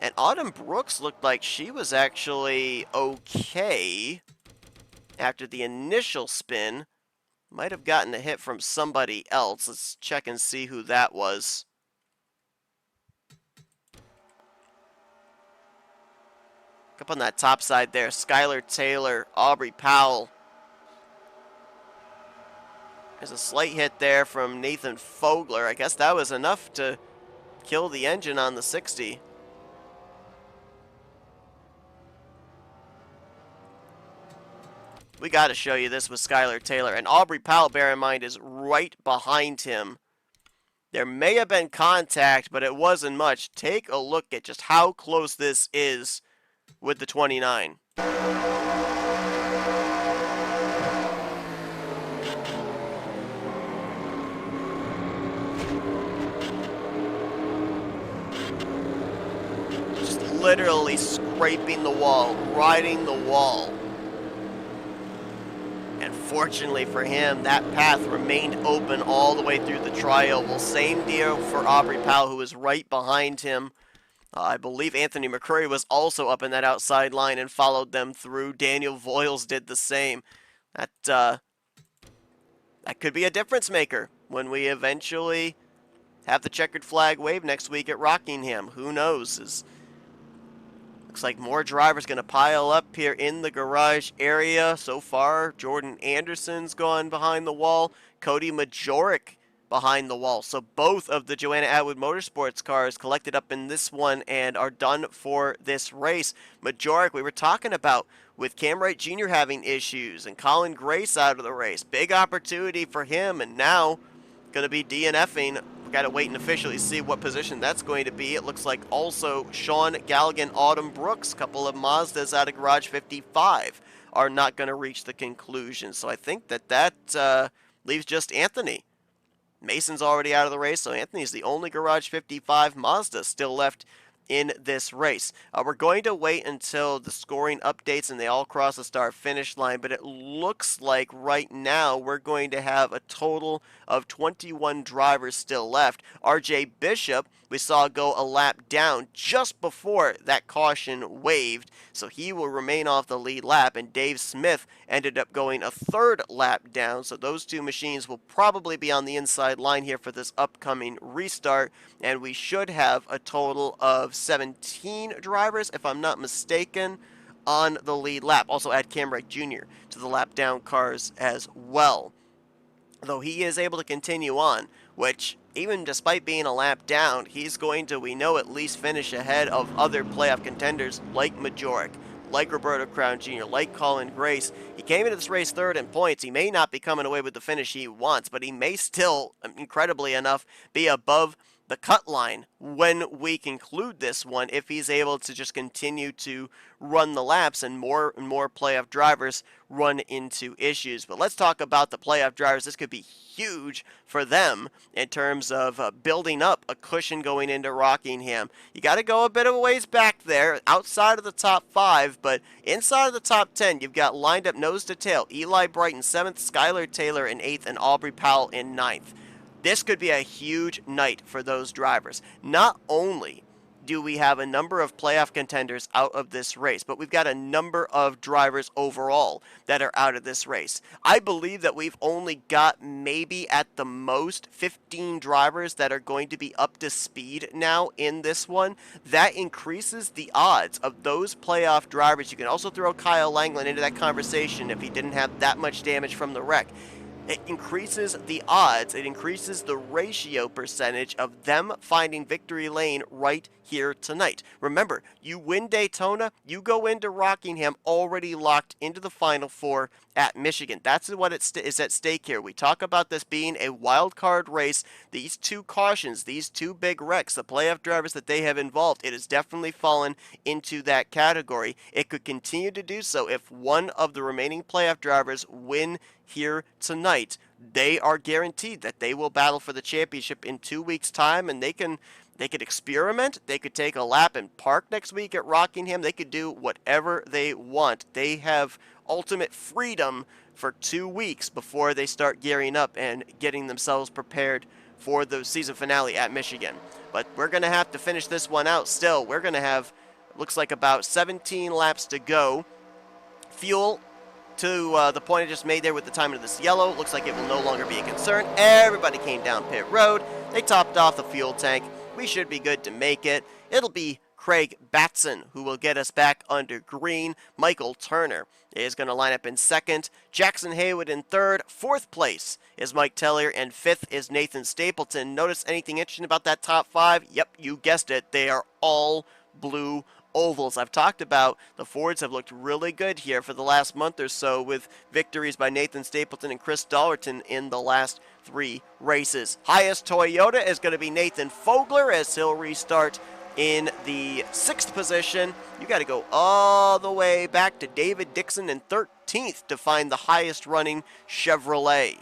And Autumn Brooks looked like she was actually okay after the initial spin. Might have gotten a hit from somebody else. Let's check and see who that was. Up on that top side there, Skylar Taylor, Aubrey Powell. There's a slight hit there from Nathan Fogler. I guess that was enough to kill the engine on the 60. We got to show you this with Skylar Taylor. And Aubrey Powell, bear in mind, is right behind him. There may have been contact, but it wasn't much. Take a look at just how close this is with the 29. Just literally scraping the wall, riding the wall. And fortunately for him, that path remained open all the way through the tri-oval. Same deal for Aubrey Powell, who was right behind him. I believe Anthony McCurry was also up in that outside line and followed them through. Daniel Voiles did the same. That could be a difference maker when we eventually have the checkered flag wave next week at Rockingham. Who knows? Looks like more drivers going to pile up here in the garage area. So far, Jordan Anderson's gone behind the wall. Cody Majoric behind the wall. So both of the Joanna Atwood Motorsports cars collected up in this one and are done for this race. Majoric, we were talking about with Cam Wright Jr. having issues and Colin Grace out of the race. Big opportunity for him, and now going to be DNFing. We've got to wait and officially see what position that's going to be. It looks like also Sean Galligan, Autumn Brooks, couple of Mazdas out of Garage 55 are not going to reach the conclusion. So I think that leaves just Anthony. Mason's already out of the race, so Anthony's the only Garage 55 Mazda still left in this race. We're going to wait until the scoring updates and they all cross the start-finish line, but it looks like right now we're going to have a total of 21 drivers still left. RJ Bishop, we saw go a lap down just before that caution waved, so he will remain off the lead lap, and Dave Smith ended up going a third lap down, so those two machines will probably be on the inside line here for this upcoming restart, and we should have a total of 17 drivers, if I'm not mistaken, on the lead lap. Also add Cam Wright Jr. to the lap down cars as well. Though he is able to continue on, which even despite being a lap down, he's going to, we know, at least finish ahead of other playoff contenders like Majoric, like Roberto Crown Jr., like Colin Grace. He came into this race third in points. He may not be coming away with the finish he wants, but he may still, incredibly enough, be above the cut line when we conclude this one if he's able to just continue to run the laps and more playoff drivers run into issues. But let's talk about the playoff drivers. This could be huge for them in terms of building up a cushion going into Rockingham. You got to go a bit of a ways back there outside of the top 5, but inside of the top 10 you've got lined up nose to tail Eli Bright in 7th, Skylar Taylor in 8th, and Aubrey Powell in 9th. This could be a huge night for those drivers. Not only do we have a number of playoff contenders out of this race, but we've got a number of drivers overall that are out of this race. I believe that we've only got maybe at the most 15 drivers that are going to be up to speed now in this one. That increases the odds of those playoff drivers. You can also throw Kyle Langland into that conversation if he didn't have that much damage from the wreck. It increases the odds, it increases the ratio percentage of them finding victory lane right here tonight. Remember, you win Daytona, you go into Rockingham already locked into the Final Four at Michigan. That's what is at stake here. We talk about this being a wild card race. These two cautions, these two big wrecks, the playoff drivers that they have involved, it has definitely fallen into that category. It could continue to do so if one of the remaining playoff drivers win here tonight. They are guaranteed that they will battle for the championship in 2 weeks' time, and they could experiment. They could take a lap and park next week at Rockingham. They could do whatever they want. They have ultimate freedom for 2 weeks before they start gearing up and getting themselves prepared for the season finale at Michigan. But we're going to have to finish this one out still. We're going to have, looks like about 17 laps to go. Fuel to the point I just made there with the timing of this yellow. Looks like it will no longer be a concern. Everybody came down pit road. They topped off the fuel tank. We should be good to make it. It'll be Craig Batson who will get us back under green. Michael Turner is going to line up in second. Jackson Haywood in third. Fourth place is Mike Tellier, and fifth is Nathan Stapleton. Notice anything interesting about that top five? Yep, you guessed it. They are all blue ovals. I've talked about the Fords have looked really good here for the last month or so with victories by Nathan Stapleton and Chris Dollerton in the last 3 races. Highest Toyota is going to be Nathan Fogler as he'll restart in the 6th position. You got to go all the way back to David Dixon in 13th to find the highest running Chevrolet.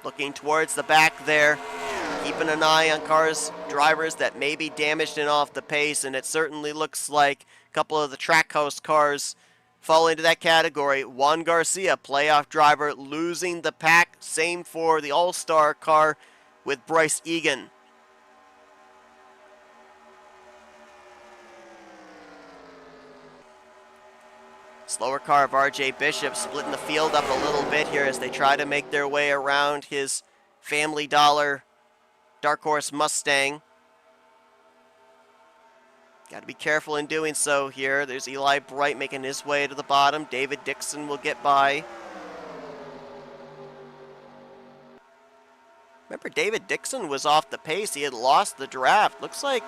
Looking towards the back there, keeping an eye on drivers that may be damaged and off the pace, and it certainly looks like a couple of the Trackhouse cars fall into that category. Juan Garcia, playoff driver, losing the pack. Same for the All-Star car with Bryce Egan. Slower car of R.J. Bishop splitting the field up a little bit here as they try to make their way around his Family Dollar Dark Horse Mustang. Got to be careful in doing so here. There's Eli Bright making his way to the bottom. David Dixon will get by. Remember, David Dixon was off the pace. He had lost the draft. Looks like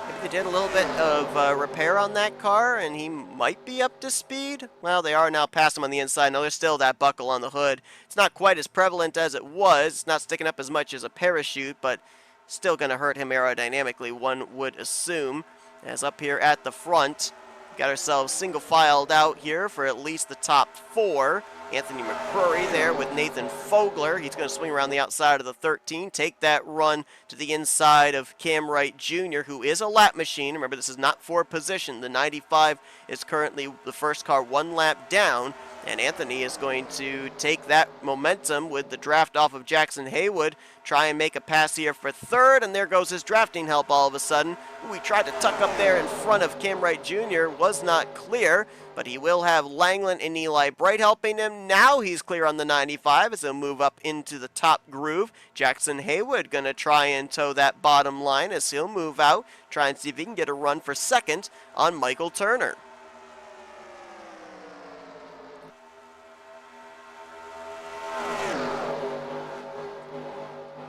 maybe they did a little bit of repair on that car, and he might be up to speed. Well, they are now past him on the inside. No, there's still that buckle on the hood. It's not quite as prevalent as it was. It's not sticking up as much as a parachute, but still going to hurt him aerodynamically, one would assume. As up here at the front, got ourselves single-filed out here for at least the top 4. Anthony McCrory there with Nathan Fogler. He's going to swing around the outside of the 13, take that run to the inside of Cam Wright Jr., who is a lap machine. Remember, this is not for position. The 95 is currently the first car 1 lap down, and Anthony is going to take that momentum with the draft off of Jackson Haywood, try and make a pass here for third, and there goes his drafting help all of a sudden. Ooh, he tried to tuck up there in front of Cam Wright Jr., was not clear, but he will have Langland and Eli Bright helping him. Now he's clear on the 95 as he'll move up into the top groove. Jackson Haywood going to try and toe that bottom line as he'll move out, try and see if he can get a run for second on Michael Turner.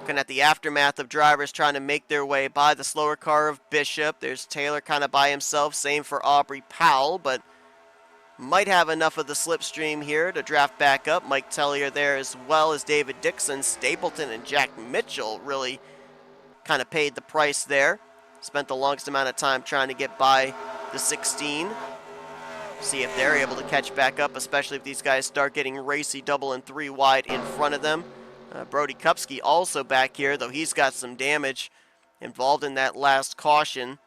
Looking at the aftermath of drivers trying to make their way by the slower car of Bishop. There's Taylor kind of by himself, same for Aubrey Powell, but might have enough of the slipstream here to draft back up. Mike Tellier there as well as David Dixon. Stapleton and Jack Mitchell really kind of paid the price there. Spent the longest amount of time trying to get by the 16. See if they're able to catch back up, especially if these guys start getting racy double and 3 wide in front of them. Brody Kupski also back here, though he's got some damage involved in that last caution.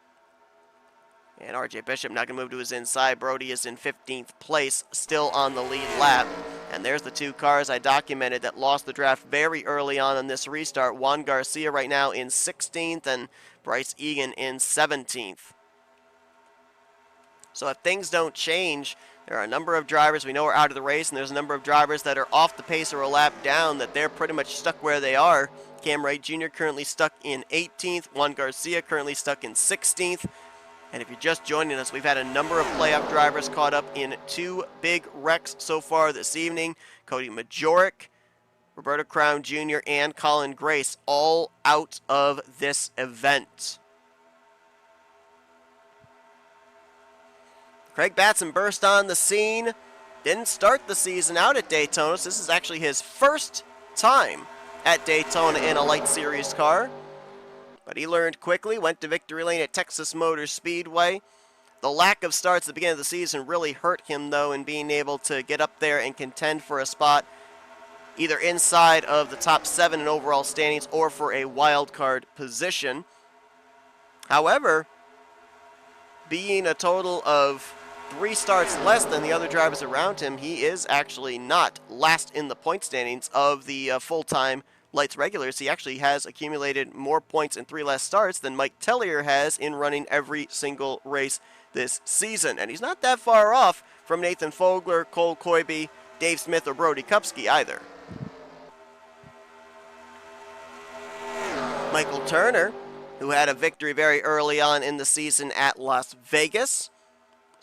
And R.J. Bishop not going to move to his inside. Brody is in 15th place, still on the lead lap And there's the two cars I documented that lost the draft very early on in this restart. Juan Garcia right now in 16th and Bryce Egan in 17th. So if things don't change, there are a number of drivers we know are out of the race, and there's a number of drivers that are off the pace or a lap down that they're pretty much stuck where they are. Cam Wright Jr. currently stuck in 18th. Juan Garcia currently stuck in 16th. And if you're just joining us, we've had a number of playoff drivers caught up in two big wrecks so far this evening. Cody Majoric, Roberto Crown Jr., and Colin Grace all out of this event. Craig Batson burst on the scene. Didn't start the season out at Daytona, so this is actually his first time at Daytona in a Lite Series car. But he learned quickly, went to victory lane at Texas Motor Speedway. The lack of starts at the beginning of the season really hurt him, though, in being able to get up there and contend for a spot either inside of the top 7 in overall standings or for a wild card position. However, being a total of 3 starts less than the other drivers around him, he is actually not last in the point standings of the full-time Lights regulars. He actually has accumulated more points in 3 less starts than Mike Tellier has in running every single race this season. And he's not that far off from Nathan Fogler, Cole Koibe, Dave Smith, or Brody Kupski either. Michael Turner, who had a victory very early on in the season at Las Vegas,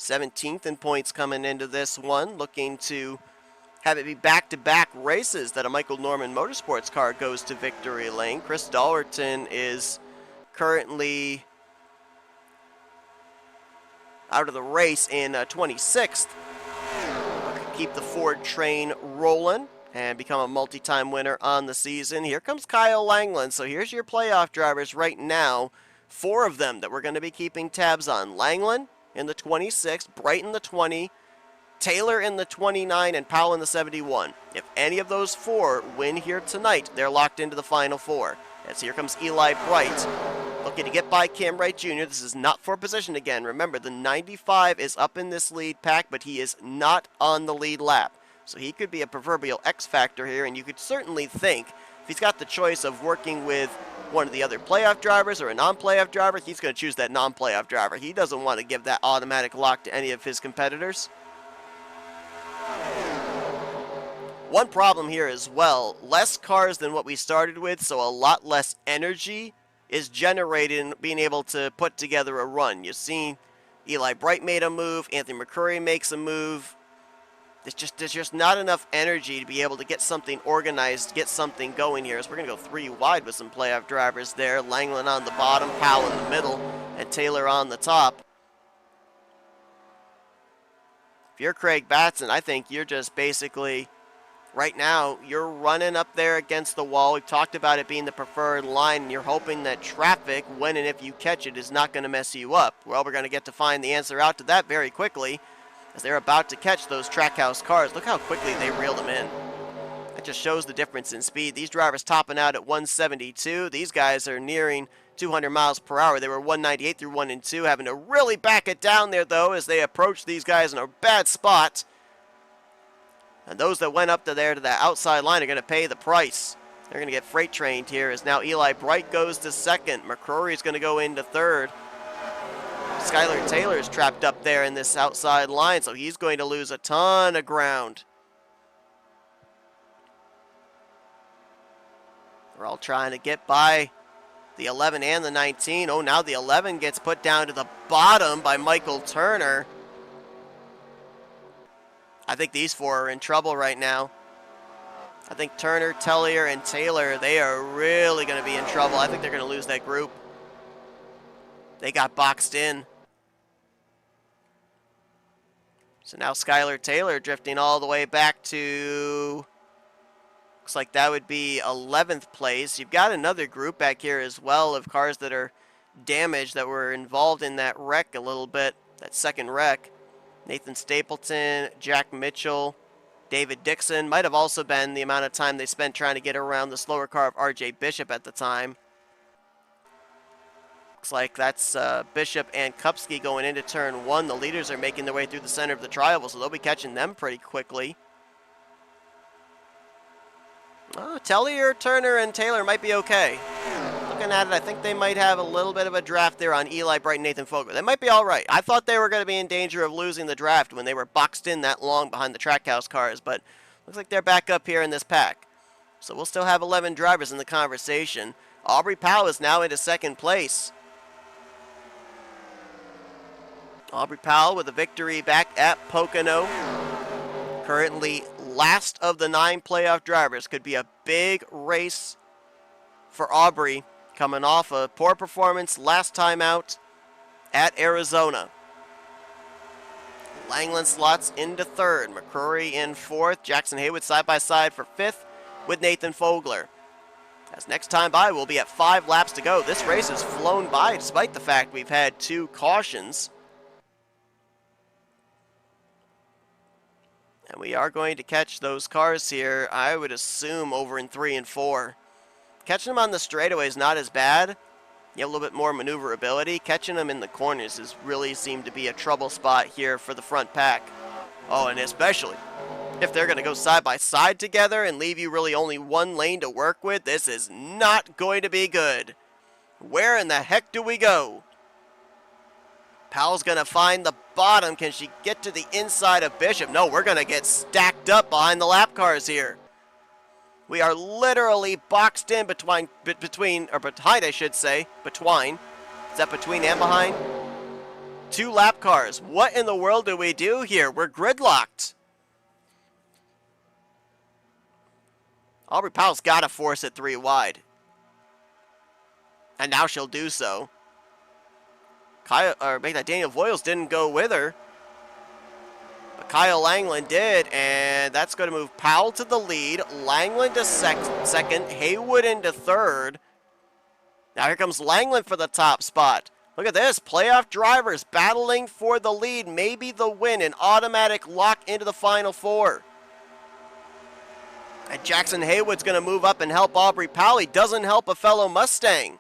17th in points coming into this one, looking to have it be back-to-back races that a Michael Norman Motorsports car goes to victory lane. Chris Dallerton is currently out of the race in 26th. Keep the Ford train rolling and become a multi-time winner on the season. Here comes Kyle Langland. So here's your playoff drivers right now. 4 of them that we're going to be keeping tabs on. Langland in the 26, Bright in the 20, Taylor in the 29, and Powell in the 71. If any of those 4 win here tonight, they're locked into the Final 4. As here comes Eli Bright, looking to get by Cam Wright Jr. This is not for position again. Remember, the 95 is up in this lead pack, but he is not on the lead lap. So he could be a proverbial X factor here, and you could certainly think if he's got the choice of working with one of the other playoff drivers or a non-playoff driver, he's going to choose that non-playoff driver. He doesn't want to give that automatic lock to any of his competitors. One problem here as well, less cars than what we started with, so a lot less energy is generated in being able to put together a run. You've seen Eli Bright made a move, Anthony McCurry makes a move. There's just not enough energy to be able to get something organized, get something going here. So we're going to go 3 wide with some playoff drivers there. Langland on the bottom, Powell in the middle, and Taylor on the top. If you're Craig Batson, I think you're just basically, right now, you're running up there against the wall. We've talked about it being the preferred line, and you're hoping that traffic, when and if you catch it, is not going to mess you up. Well, we're going to get to find the answer out to that very quickly, as they're about to catch those Trackhouse cars. Look how quickly they reeled them in. That just shows the difference in speed. These drivers topping out at 172. These guys are nearing 200 miles per hour. They were 198 through 1 and 2, having to really back it down there, though, as they approach these guys in a bad spot. And those that went up to there to that outside line are going to pay the price. They're going to get freight trained here, as now Eli Bright goes to second. McCrory's going to go into third. Skylar Taylor is trapped up there in this outside line, so he's going to lose a ton of ground. We're all trying to get by the 11 and the 19. Oh, now the 11 gets put down to the bottom by Michael Turner. I think these 4 are in trouble right now. I think Turner, Tellier, and Taylor, they are really going to be in trouble. I think they're going to lose that group. They got boxed in. So now Skylar Taylor drifting all the way back to, looks like that would be 11th place. You've got another group back here as well of cars that are damaged that were involved in that wreck a little bit, that second wreck. Nathan Stapleton, Jack Mitchell, David Dixon. Might have also been the amount of time they spent trying to get around the slower car of R.J. Bishop at the time. Looks like that's Bishop and Kupski going into turn 1. The leaders are making their way through the center of the tri-oval, so they'll be catching them pretty quickly. Oh, Tellier, Turner, and Taylor might be okay. Looking at it, I think they might have a little bit of a draft there on Eli Bright and Nathan Fogler. They might be all right. I thought they were going to be in danger of losing the draft when they were boxed in that long behind the Trackhouse cars, but looks like they're back up here in this pack. So we'll still have 11 drivers in the conversation. Aubrey Powell is now into second place. Aubrey Powell with a victory back at Pocono. Currently last of the 9 playoff drivers. Could be a big race for Aubrey, coming off a poor performance last time out at Arizona. Langland slots into third. McCrory in fourth. Jackson Haywood side by side for fifth with Nathan Fogler. As next time by will be at 5 laps to go. This race has flown by despite the fact we've had 2 cautions. And we are going to catch those cars here, I would assume, over in 3 and 4. Catching them on the straightaway is not as bad. You have a little bit more maneuverability. Catching them in the corners is really seemed to be a trouble spot here for the front pack. Oh, and especially if they're going to go side by side together and leave you really only one lane to work with, this is not going to be good. Where in the heck do we go? Powell's going to find the bottom. Can she get to the inside of Bishop? No, we're going to get stacked up behind the lap cars here. We are literally boxed in behind, I should say. Between. Is that between and behind? 2 lap cars. What in the world do we do here? We're gridlocked. Aubrey Powell's got to force it 3 wide. And now she'll do so. Daniel Voiles didn't go with her. But Kyle Langland did, and that's going to move Powell to the lead. Langland to second. Haywood into third. Now here comes Langland for the top spot. Look at this. Playoff drivers battling for the lead. Maybe the win. An automatic lock into the Final 4. And Jackson Haywood's going to move up and help Aubrey Powell. He doesn't help a fellow Mustang.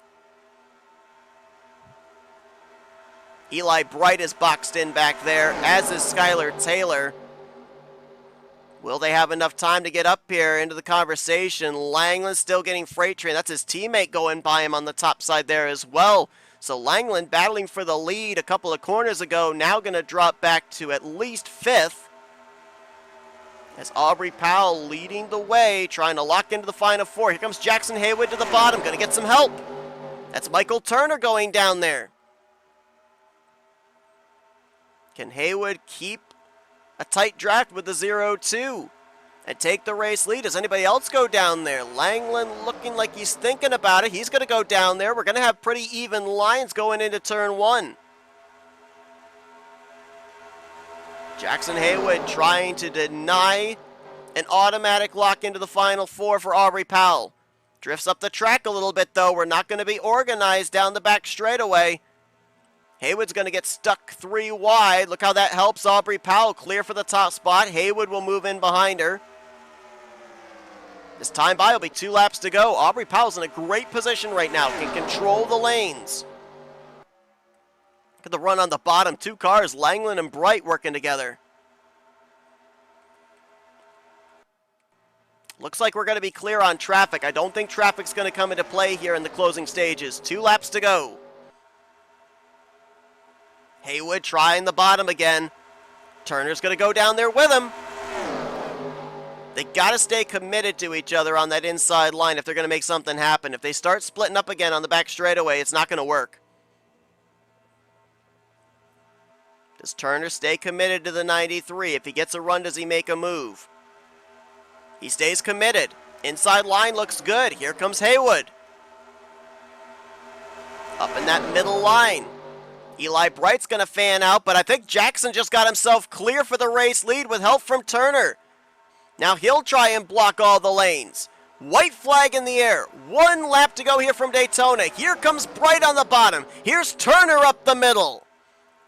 Eli Bright is boxed in back there, as is Skylar Taylor. Will they have enough time to get up here into the conversation? Langland still getting freight train. That's his teammate going by him on the top side there as well. So Langland battling for the lead a couple of corners ago, now going to drop back to at least 5th. As Aubrey Powell leading the way, trying to lock into the Final 4. Here comes Jackson Haywood to the bottom, going to get some help. That's Michael Turner going down there. Can Haywood keep a tight draft with the 0-2 and take the race lead? Does anybody else go down there? Langland looking like he's thinking about it. He's going to go down there. We're going to have pretty even lines going into turn 1. Jackson Haywood trying to deny an automatic lock into the Final 4 for Aubrey Powell. Drifts up the track a little bit, though. We're not going to be organized down the back straightaway. Haywood's going to get stuck 3 wide. Look how that helps Aubrey Powell clear for the top spot. Haywood will move in behind her. This time by will be 2 laps to go. Aubrey Powell's in a great position right now. Can control the lanes. Look at the run on the bottom. 2 cars, Langland and Bright working together. Looks like we're going to be clear on traffic. I don't think traffic's going to come into play here in the closing stages. 2 laps to go. Haywood trying the bottom again. Turner's going to go down there with him. They got to stay committed to each other on that inside line if they're going to make something happen. If they start splitting up again on the back straightaway, it's not going to work. Does Turner stay committed to the 93? If he gets a run, does he make a move? He stays committed. Inside line looks good. Here comes Haywood. Up in that middle line. Eli Bright's going to fan out, but I think Jackson just got himself clear for the race lead with help from Turner. Now he'll try and block all the lanes. White flag in the air. 1 lap to go here from Daytona. Here comes Bright on the bottom. Here's Turner up the middle.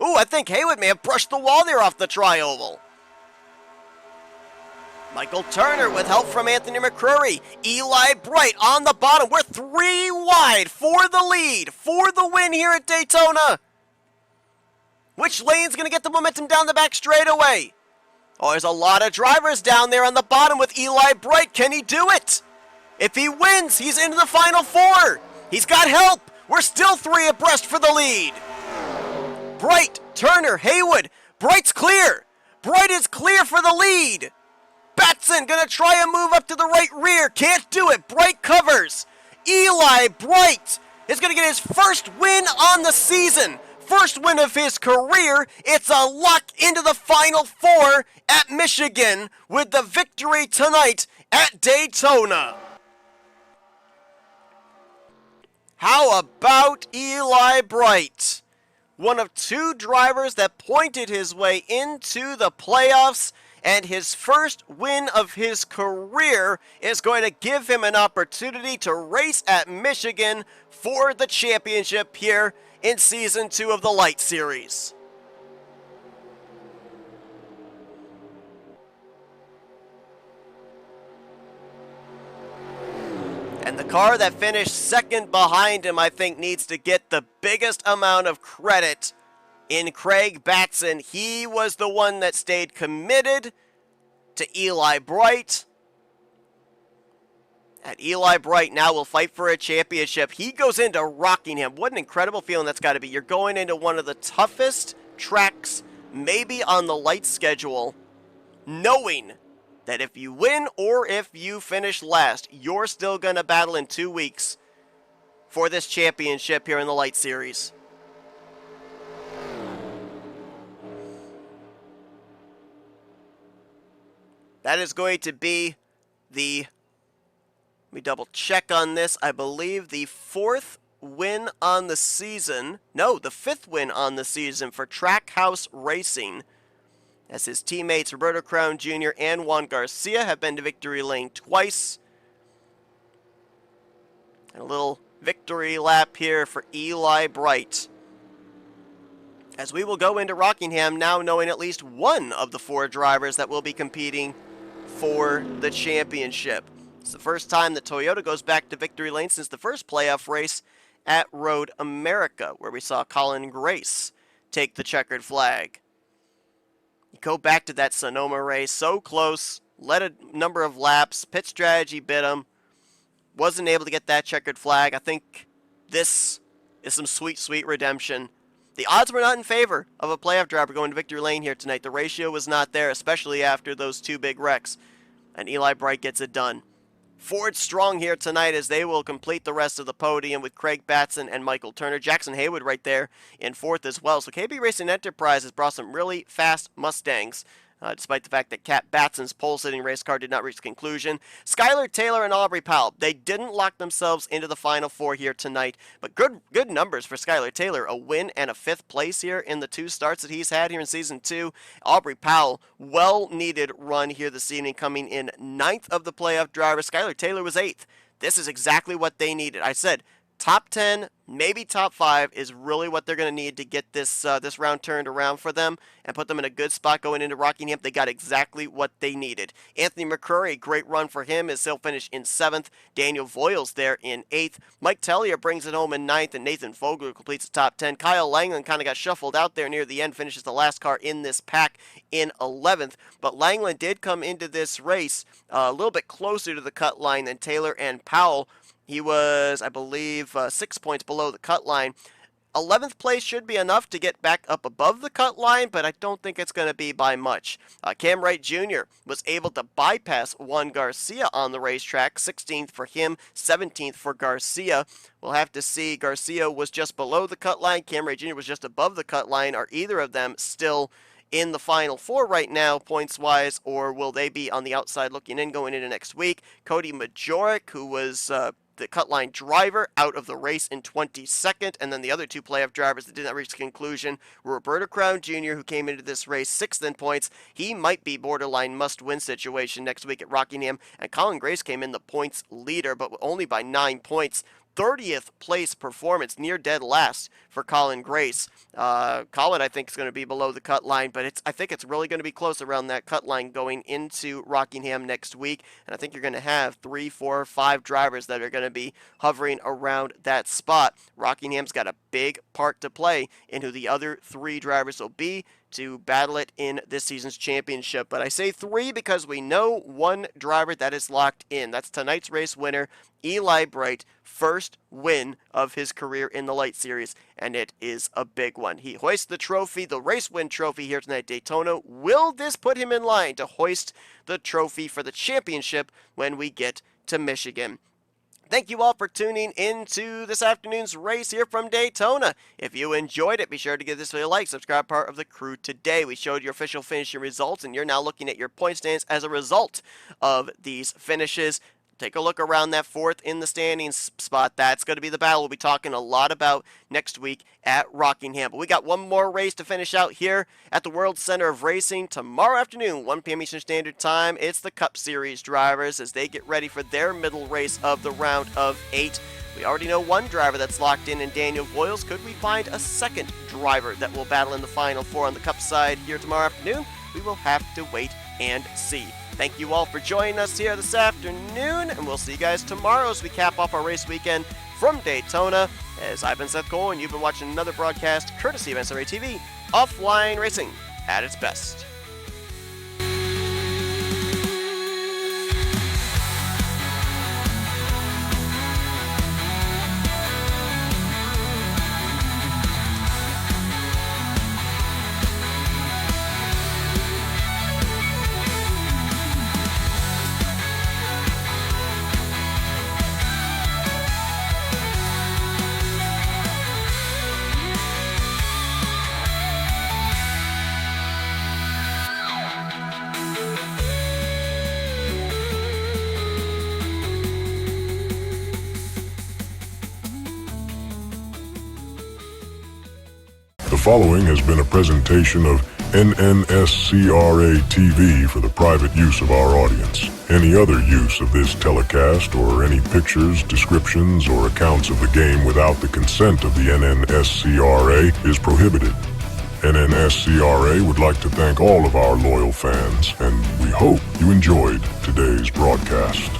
Ooh, I think Haywood may have brushed the wall there off the tri-oval. Michael Turner with help from Anthony McCrory. Eli Bright on the bottom. We're 3 wide for the lead, for the win here at Daytona. Which lane's going to get the momentum down the back straightaway? Oh, there's a lot of drivers down there on the bottom with Eli Bright. Can he do it? If he wins, he's into the Final Four. He's got help. We're still 3 abreast for the lead. Bright, Turner, Haywood. Bright's clear. Bright is clear for the lead. Batson gonna try and move up to the right rear. Can't do it. Bright covers. Eli Bright is gonna get his first win on the season. First win of his career. It's a lock into the Final Four at Michigan with the victory tonight at Daytona. How about Eli Bright? One of 2 drivers that pointed his way into the playoffs, and his first win of his career is going to give him an opportunity to race at Michigan for the championship here in Season 2 of the Lite Series. And the car that finished second behind him, I think, needs to get the biggest amount of credit in Craig Batson. He was the one that stayed committed to Eli Bright. And Eli Bright now will fight for a championship. He goes into Rockingham. What an incredible feeling that's got to be. You're going into one of the toughest tracks maybe on the Lite schedule, knowing that if you win or if you finish last, you're still going to battle in 2 weeks for this championship here in the Lite Series. That is going to be the, let me double check on this, I believe the 4th win on the season, no, the 5th win on the season for Trackhouse Racing, as his teammates Roberto Crown Jr. and Juan Garcia have been to victory lane twice. And a little victory lap here for Eli Bright, as we will go into Rockingham now knowing at least one of the 4 drivers that will be competing for the championship. It's the first time that Toyota goes back to victory lane since the first playoff race at Road America, where we saw Colin Grace take the checkered flag. You go back to that Sonoma race, so close, led a number of laps, pit strategy bit him, wasn't able to get that checkered flag. I think this is some sweet, sweet redemption. The odds were not in favor of a playoff driver going to victory lane here tonight. The ratio was not there, especially after those 2 big wrecks. And Eli Bright gets it done. Ford strong here tonight as they will complete the rest of the podium with Craig Batson and Michael Turner. Jackson Haywood right there in 4th as well. So KB Racing Enterprises brought some really fast Mustangs, despite the fact that Cat Batson's pole-sitting race car did not reach conclusion. Skylar Taylor and Aubrey Powell, they didn't lock themselves into the Final Four here tonight, but good numbers for Skylar Taylor. A win and a 5th place here in the 2 starts that he's had here in Season 2. Aubrey Powell, well-needed run here this evening, coming in 9th of the playoff drivers. Skylar Taylor was 8th. This is exactly what they needed. I said, top 10, maybe top 5 is really what they're going to need to get this this round turned around for them and put them in a good spot going into Rockingham. They got exactly what they needed. Anthony McCurry, great run for him as he'll finish in 7th. Daniel Voiles there in 8th. Mike Tellier brings it home in 9th, and Nathan Fogler completes the top 10. Kyle Langland kind of got shuffled out there near the end, finishes the last car in this pack in 11th. But Langland did come into this race a little bit closer to the cut line than Taylor and Powell. He was, I believe, 6 points below the cut line. 11th place should be enough to get back up above the cut line, but I don't think it's going to be by much. Cam Wright Jr. was able to bypass Juan Garcia on the racetrack. 16th for him, 17th for Garcia. We'll have to see. Garcia was just below the cut line. Cam Wright Jr. was just above the cut line. Are either of them still in the Final Four right now, points-wise, or will they be on the outside looking in going into next week? Cody Majorek, who was the cut line driver, out of the race in 22nd, and then the other 2 playoff drivers that did not reach the conclusion were Roberto Crown Jr., who came into this race 6th in points. He might be borderline must-win situation next week at Rockingham, and Colin Grace came in the points leader, but only by 9 points. 30th place performance, near dead last for Colin Grace. Colin, I think, is going to be below the cut line, but I think it's really going to be close around that cut line going into Rockingham next week. And I think you're going to have 3, 4, 5 drivers that are going to be hovering around that spot. Rockingham's got a big part to play in who the other 3 drivers will be. to battle it in this season's championship. But I say 3 because we know one driver that is locked in. That's tonight's race winner, Eli Bright, first win of his career in the Lite Series, and it is a big one. He hoists the trophy, the race win trophy here tonight at Daytona. Will this put him in line to hoist the trophy for the championship when we get to Michigan? Thank you all for tuning into this afternoon's race here from Daytona. If you enjoyed it, be sure to give this video a like, subscribe, part of the crew today. We showed your official finishing results, and you're now looking at your point standings as a result of these finishes. Take a look around that 4th in the standings spot. That's going to be the battle we'll be talking a lot about next week at Rockingham. But we got one more race to finish out here at the World Center of Racing tomorrow afternoon, 1 p.m. Eastern Standard Time. It's the Cup Series drivers as they get ready for their middle race of the round of 8. We already know one driver that's locked in Daniel Voiles. Could we find a second driver that will battle in the Final 4 on the Cup side here tomorrow afternoon? We will have to wait and see. Thank you all for joining us here this afternoon, and we'll see you guys tomorrow as we cap off our race weekend from Daytona. As I've been Seth Cole, and you've been watching another broadcast courtesy of NNSCRA TV, Offline Racing at its best. The following has been a presentation of NNSCRA TV for the private use of our audience. Any other use of this telecast or any pictures, descriptions, or accounts of the game without the consent of the NNSCRA is prohibited. NNSCRA would like to thank all of our loyal fans, and we hope you enjoyed today's broadcast.